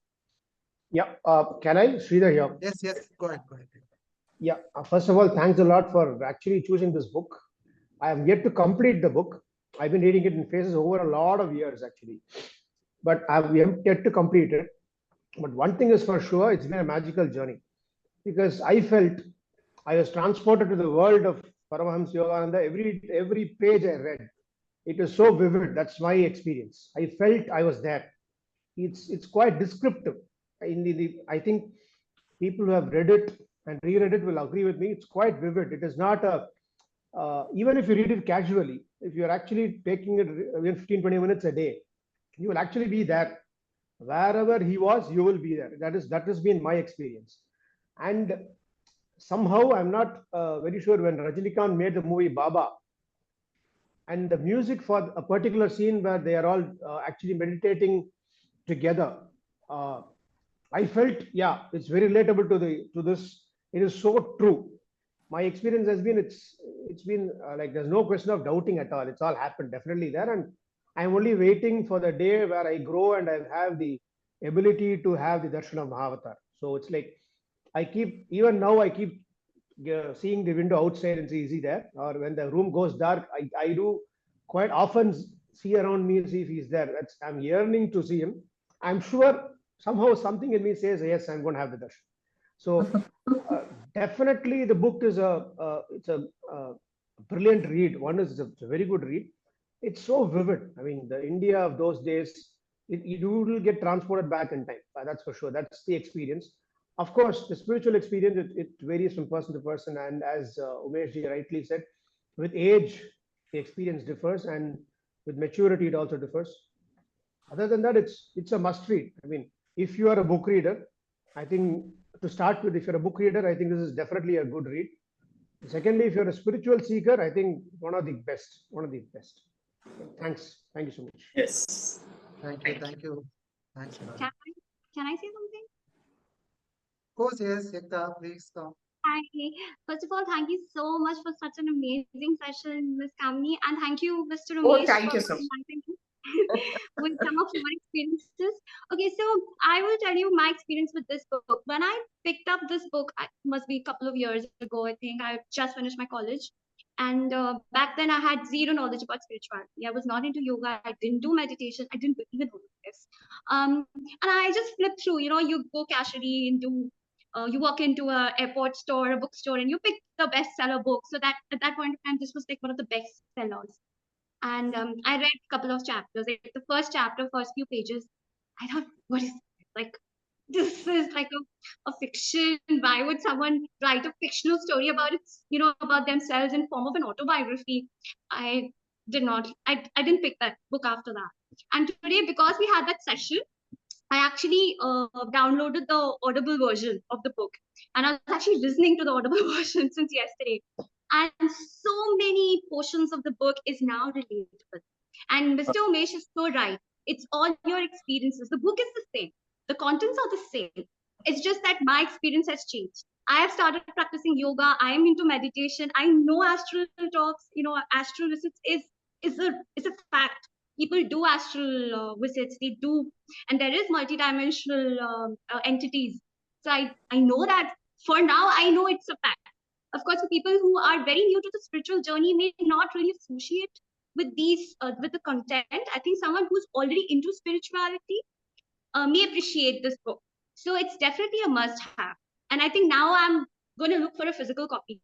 Yeah, can I, Sridhar here? Yes, yes. Go ahead, go ahead. Yeah, first of all, thanks a lot for actually choosing this book. I have yet to complete the book. I've been reading it in phases over a lot of years, actually, but I've yet to complete it. But one thing is for sure, it's been a magical journey because I felt I was transported to the world of Paramahansa Yogananda. Every page I read, it was so vivid. That's my experience. I felt I was there. It's quite descriptive. I think people who have read it and reread it will agree with me. It's quite vivid. It is not a even if you read it casually, if you're actually taking it 15-20 minutes a day, you will actually be there. Wherever he was, you will be there. That has been my experience. And somehow I'm not very sure when Rajinikanth made the movie Baba, and the music for a particular scene where they are all actually meditating together. Uh, I felt, yeah, it's very relatable to this. It is so true. My experience has been it's been like there's no question of doubting at all. It's all happened definitely there, and I'm only waiting for the day where I grow and I have the ability to have the darshan of Mahavatar. So it's like even now I keep seeing the window outside and see, is he there? Or when the room goes dark, I do quite often see around me and see if he's there. I'm yearning to see him. I'm sure somehow something in me says, yes, I'm going to have the darshan. So definitely the book is it's a brilliant read. One is it's a very good read. It's so vivid. I mean, the India of those days, you will get transported back in time. That's for sure. That's the experience. Of course, the spiritual experience, it varies from person to person. And as Umesh ji rightly said, with age, the experience differs, and with maturity, it also differs. Other than that, it's a must read. I mean, if you are a book reader, I think to start with, if you're a book reader, I think this is definitely a good read. Secondly, if you're a spiritual seeker, I think one of the best. Thanks. Thank you so much. Yes. Thank you. Thank you. Thanks a lot. Can I say something? Of course, yes, Ekta, please come. Hi. First of all, thank you so much for such an amazing session, Ms. Kamini, and thank you, Mr. Oh, Umesh, thank for you so much. inviting me with some of your experiences. Okay, so I will tell you my experience with this book. When I picked up this book, it must be a couple of years ago, I think. I just finished my college. And back then, I had zero knowledge about spirituality. I was not into yoga. I didn't do meditation. I didn't even know this. And I just flipped through. You go casually into you walk into a airport store, a bookstore, and you pick the bestseller book. So that at that point of time, this was like one of the best sellers. And I read a couple of chapters. Like the first chapter, first few pages, I thought, what is this? Like this is like a fiction. Why would someone write a fictional story about it? About themselves in form of an autobiography? I I didn't pick that book after that. And today, because we had that session, I actually downloaded the Audible version of the book, and I was actually listening to the Audible version since yesterday. And so many portions of the book is now relatable. And Mr. Umesh is so right. It's all your experiences. The book is the same. The contents are the same. It's just that my experience has changed. I have started practicing yoga. I am into meditation. I know astral talks. Astral visits is a fact. People do astral visits. They do, and there is multidimensional entities. So I know that. For now, I know it's a fact. Of course, for people who are very new to the spiritual journey may not really associate with with the content. I think someone who's already into spirituality may appreciate this book. So it's definitely a must-have. And I think now I'm going to look for a physical copy.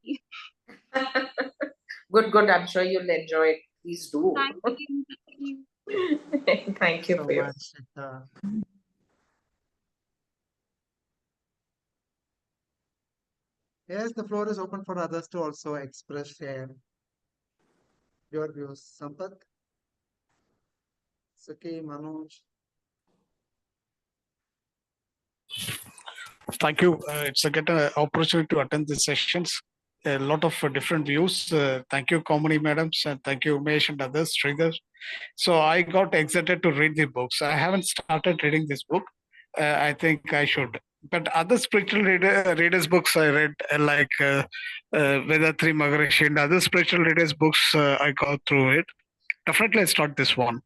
Good. I'm sure you'll enjoy it. Please do. Thank you. Thank you So for your. much, Ekta. Yes, the floor is open for others to also express your views. Sampath, Suki, Manoj. Thank you. It's a get an opportunity to attend these sessions. A lot of different views. Thank you, Kamini madams, and thank you, Umesh and others, Sridhar. So I got excited to read the books. I haven't started reading this book. I think I should. But other spiritual readers' books I read, like Vedatri Maharishi and other spiritual readers' books, I got through it. Definitely, I start this one.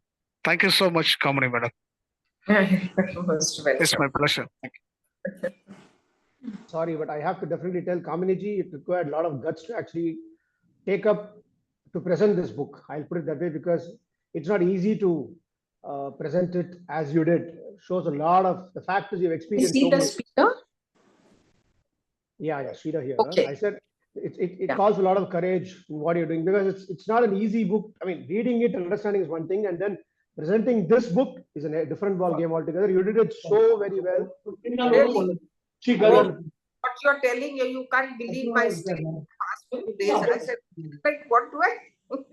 Thank you so much, Kamini madam. Most It's welcome. my pleasure. Thank you. Sorry, but I have to definitely tell Kamini ji, it required a lot of guts to actually take up to present this book. I'll put it that way, because it's not easy to present it as you did. Shows a lot of the fact is you've You experienced see so the many. speaker? Yeah, Sridhar here. Okay. I said it Yeah. calls a lot of courage in what you're doing, because it's not an easy book. I mean, reading it and understanding is one thing, and then presenting this book is a different ball game altogether. You did it so very well. Really? Oh, what you're telling you can't believe my state in the past few days. I said, like, what do I do?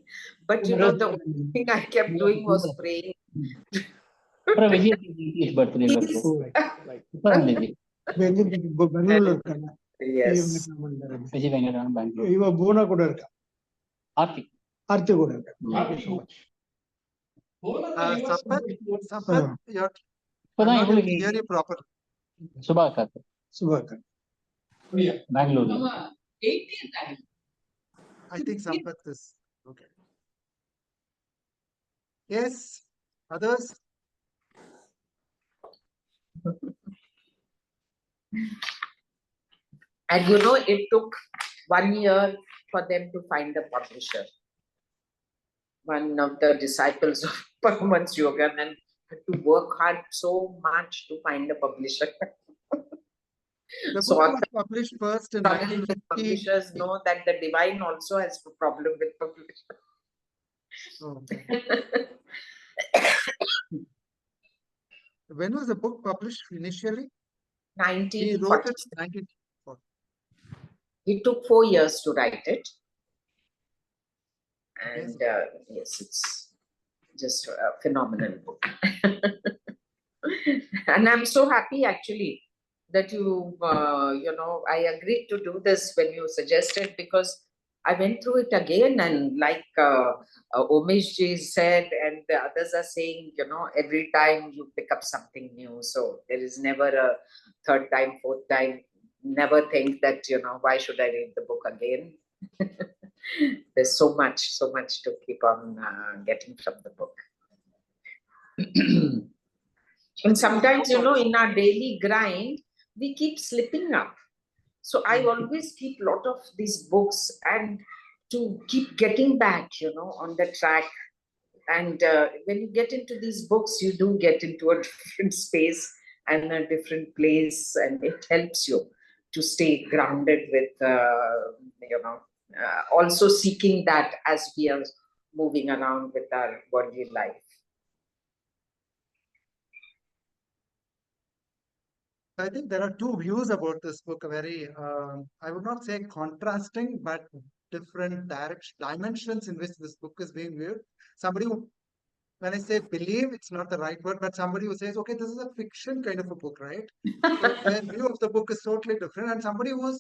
But the only thing I kept doing was praying. Vijay birthday. Please. Like, Bengaluru Yes. Vijay Venkataramana Bangalore ಇವ ಬೋನ ಕೂಡ ಇರ್ಕ ಆರ್ತಿ ಆರ್ತಿ ಕೂಡ ಇರ್ಕ thank you so much. Sampath, I'm இப்பதான் not able to இவளுக்கு hear you properly. Subhakar ಸುಭಾಕರ್ Bengaluru I think Sampath is okay. Yes, others. And you know, it took 1 year for them to find a publisher. One of the disciples of Paramahansa Yogananda had to work hard so much to find a publisher. The So book was published first in struggling with 1950. publishers know that the divine also has a problem with publishers. Okay. When was the book published initially? He wrote it 1940. 1940. It took 4 years to write it. Yes. And yes, it's just a phenomenal book. And I'm so happy actually that you, you know, I agreed to do this when you suggested, because I went through it again, and like Umesh ji said, and the others are saying, you know, every time you pick up something new. So there is never a third time, fourth time. Never think that, you know, why should I read the book again? There's so much to keep on getting from the book. And sometimes, you know, in our daily grind, we keep slipping up. So I always keep a lot of these books and to keep getting back, you know, on the track. And when you get into these books, you do get into a different space and a different place, and it helps you to stay grounded with, you know, also seeking that as we are moving around with our worldly life. I think there are two views about this book, very, I would not say contrasting, but different dimensions in which this book is being viewed. Somebody who, when I say believe, it's not the right word, but somebody who says, okay, this is a fiction kind of a book, right? So their view of the book is totally different. And somebody who's,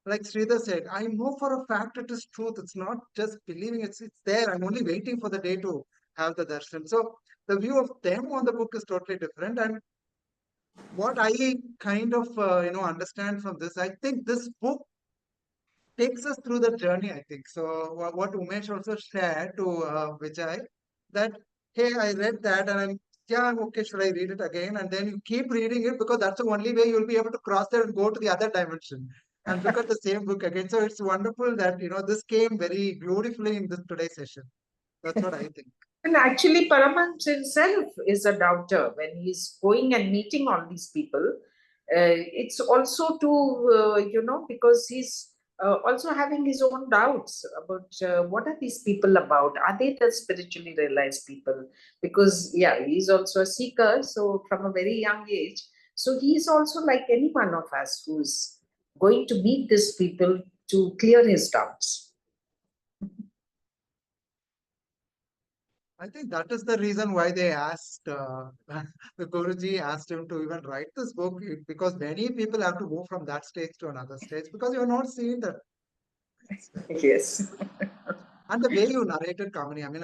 like Sridhar said, I know for a fact it is truth. It's not just believing, it's there. I'm only waiting for the day to have the darshan. So the view of them on the book is totally different. And what I kind of understand from this, I think this book takes us through the journey. I think so. What Umesh also shared to Vijay, that hey, I read that and I'm okay. Should I read it again? And then you keep reading it, because that's the only way you'll be able to cross there and go to the other dimension and look at the same book again. So it's wonderful that this came very beautifully in this today's session. That's what I think. And actually, Paramahansa himself is a doubter when he's going and meeting all these people. It's also to, because he's also having his own doubts about what are these people about? Are they the spiritually realized people? Because, yeah, he's also a seeker, so from a very young age. So he's also like any one of us who's going to meet these people to clear his doubts. I think that is the reason why they asked, the Guruji asked him to even write this book, because many people have to move from that stage to another stage, because you're not seeing that. Yes. And the way you narrated, Kamini, I mean,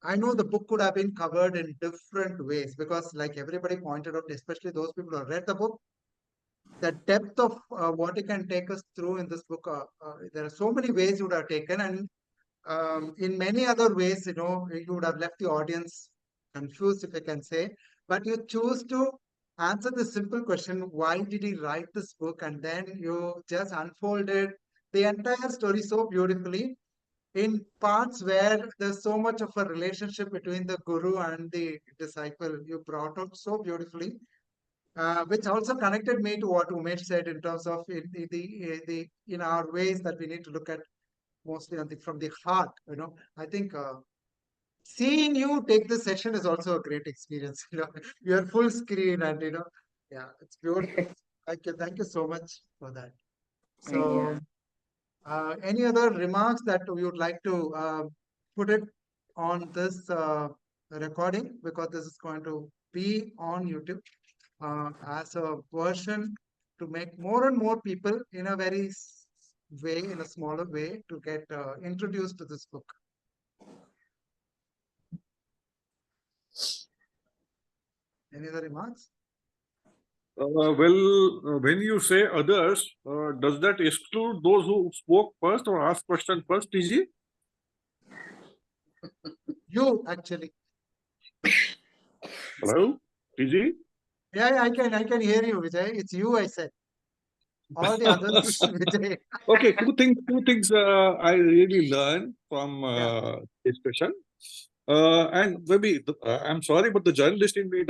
I know the book could have been covered in different ways, because like everybody pointed out, especially those people who have read the book, the depth of what it can take us through in this book, there are so many ways you would have taken, and in many other ways, you would have left the audience confused, if I can say. But you choose to answer the simple question, why did he write this book? And then you just unfolded the entire story so beautifully in parts where there's so much of a relationship between the guru and the disciple. You brought out so beautifully, which also connected me to what Umesh said in terms of in our ways that we need to look at mostly from the heart. I think seeing you take this session is also a great experience. You're full screen, and yeah, it's beautiful. Thank you so much for that. So any other remarks that we would like to put it on this recording, because this is going to be on YouTube as a version to make more and more people in a very way, in a smaller way, to get introduced to this book. Any other remarks? When you say others, does that exclude those who spoke first or asked question first, TG? You, actually. Hello, TG? Yeah, I can hear you, Vijay. It's you, I said. all the others, Vijay. Okay, two things I really learned from discussion. And maybe I'm sorry, but the journalist in me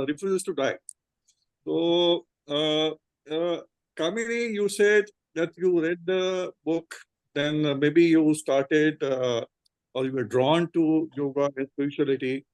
refuses to die. So, Kamini, you said that you read the book, then maybe you started or you were drawn to yoga and spirituality,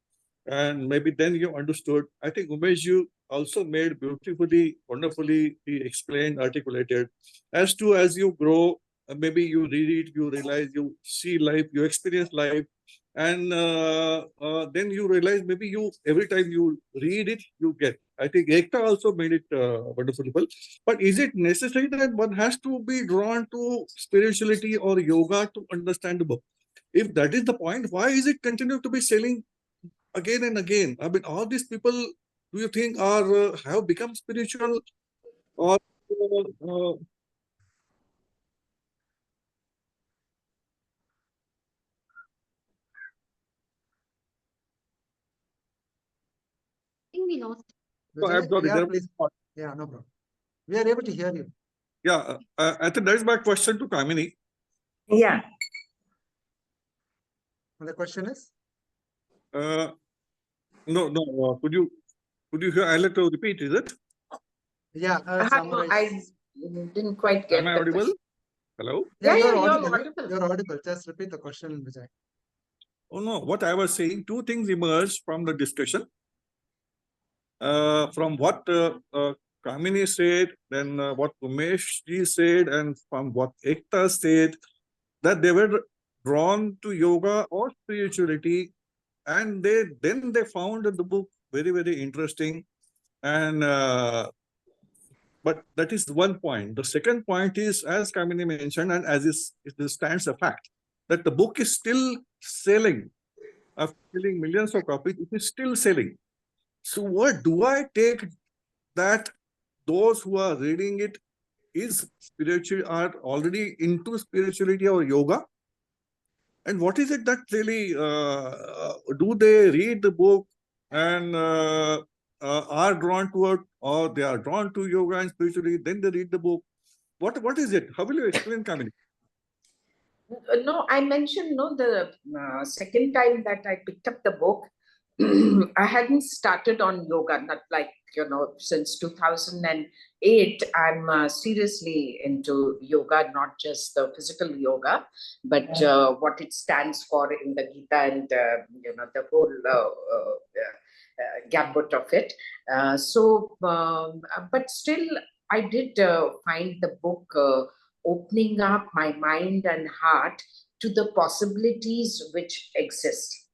and maybe then you understood. I think Umesh, you also made beautifully, wonderfully explained, articulated. As you grow, maybe you read it, you realize, you see life, you experience life, and then you realize maybe you every time you read it, you get. I think Ekta also made it wonderfully well. But is it necessary that one has to be drawn to spirituality or yoga to understand the book? If that is the point, why is it continue to be selling again and again? I mean, all these people, do you think are have become spiritual or I think we lost. no, I'm Vijay, sorry, yeah, there please. Yeah, no problem. We are able to hear you. yeah, I think that is my question to Kamini. Yeah. And the question is? No, could you hear? I'll let to repeat, is it? Yeah, No, summarize. I didn't quite get Am I the audible? question. Hello? Yeah, Yeah, you're yeah, you're audible. audible. You're audible. Just repeat the question, Vijay. Oh no, what I was saying, two things emerged from the discussion. From what Kamini said, then what Umesh ji said, and from what Ekta said, that they were drawn to yoga or spirituality, and then they found the book very, very interesting. And but that is one point. The second point is, as Kamini mentioned, and as it stands a fact, that the book is still selling. After selling millions of copies, it is still selling. So what do I take that those who are reading it is spiritual, are already into spirituality or yoga? And what is it that really do they read the book and are drawn to it, or they are drawn to yoga and spirituality, then they read the book? What is it? How will you explain, Kamini? No, I mentioned no the second time that I picked up the book, I hadn't started on yoga, not like since 2008. I'm seriously into yoga, not just the physical yoga, but what it stands for in the Gita and the whole gambit of it. But still, I did find the book opening up my mind and heart to the possibilities which exist.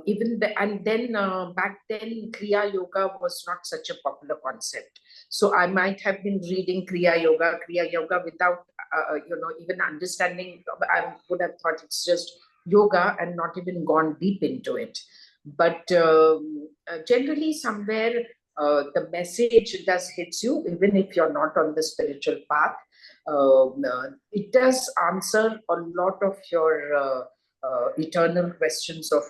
Even and then back then Kriya Yoga was not such a popular concept. So I might have been reading Kriya Yoga without even understanding. I would have thought it's just yoga and not even gone deep into it. But generally somewhere the message does hits you, even if you're not on the spiritual path. It does answer a lot of your eternal questions of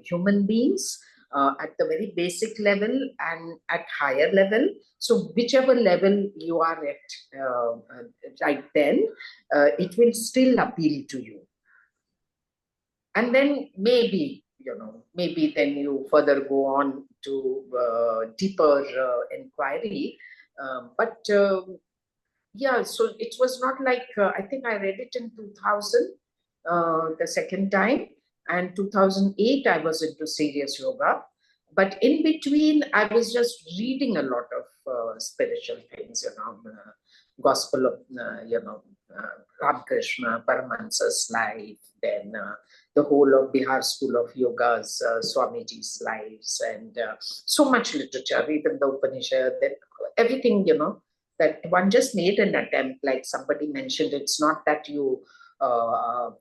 human beings at the very basic level and at higher level. So whichever level you are at right then, it will still appeal to you. And then maybe then you further go on to deeper inquiry. But yeah, so it was not like I think I read it in 2000 the second time, and 2008 I was into serious yoga. But in between, I was just reading a lot of spiritual things, gospel of Ramakrishna, Paramahansa's life, then the whole of Bihar School of Yoga's Swamiji's lives, and so much literature, even the Upanishad, everything, that one just made an attempt. Like somebody mentioned, it's not that you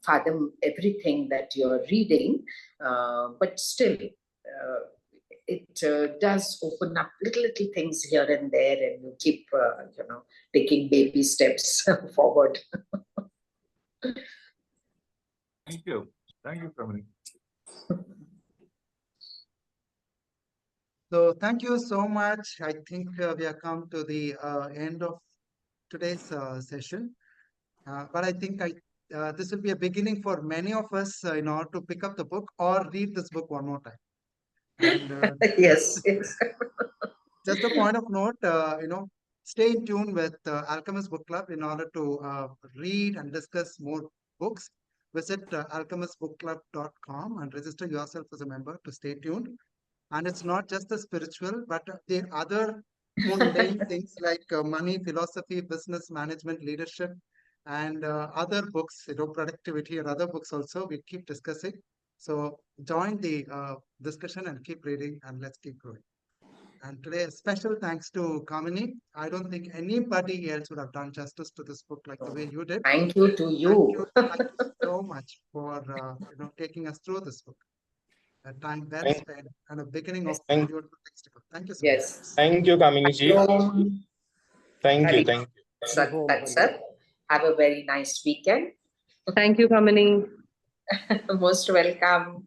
fathom everything that you're reading, but still it does open up little things here and there, and you keep taking baby steps forward. Thank you, Kamini. So thank you so much. I think we have come to the end of today's session. But I think this will be a beginning for many of us in order to pick up the book or read this book one more time. And Yes, yes. just a point of note, stay in tune with Alchemist Book Club in order to read and discuss more books. Visit alchemistbookclub.com and register yourself as a member to stay tuned. And it's not just the spiritual, but the other mundane things like money, philosophy, business, management, leadership, and other books, productivity or other books also we keep discussing. So join the discussion and keep reading, and let's keep growing. And today, a special thanks to Kamini. I don't think anybody else would have done justice to this book like the way you did. Thank you to you. Thank you so much for taking us through this book. A time well spent and a beginning of Thank- your next book. Thank you so much. Yes. Thank you, Kamini ji. Thank you. Thank you. That's it. Have a very nice weekend. Thank you, Kamini. Most welcome.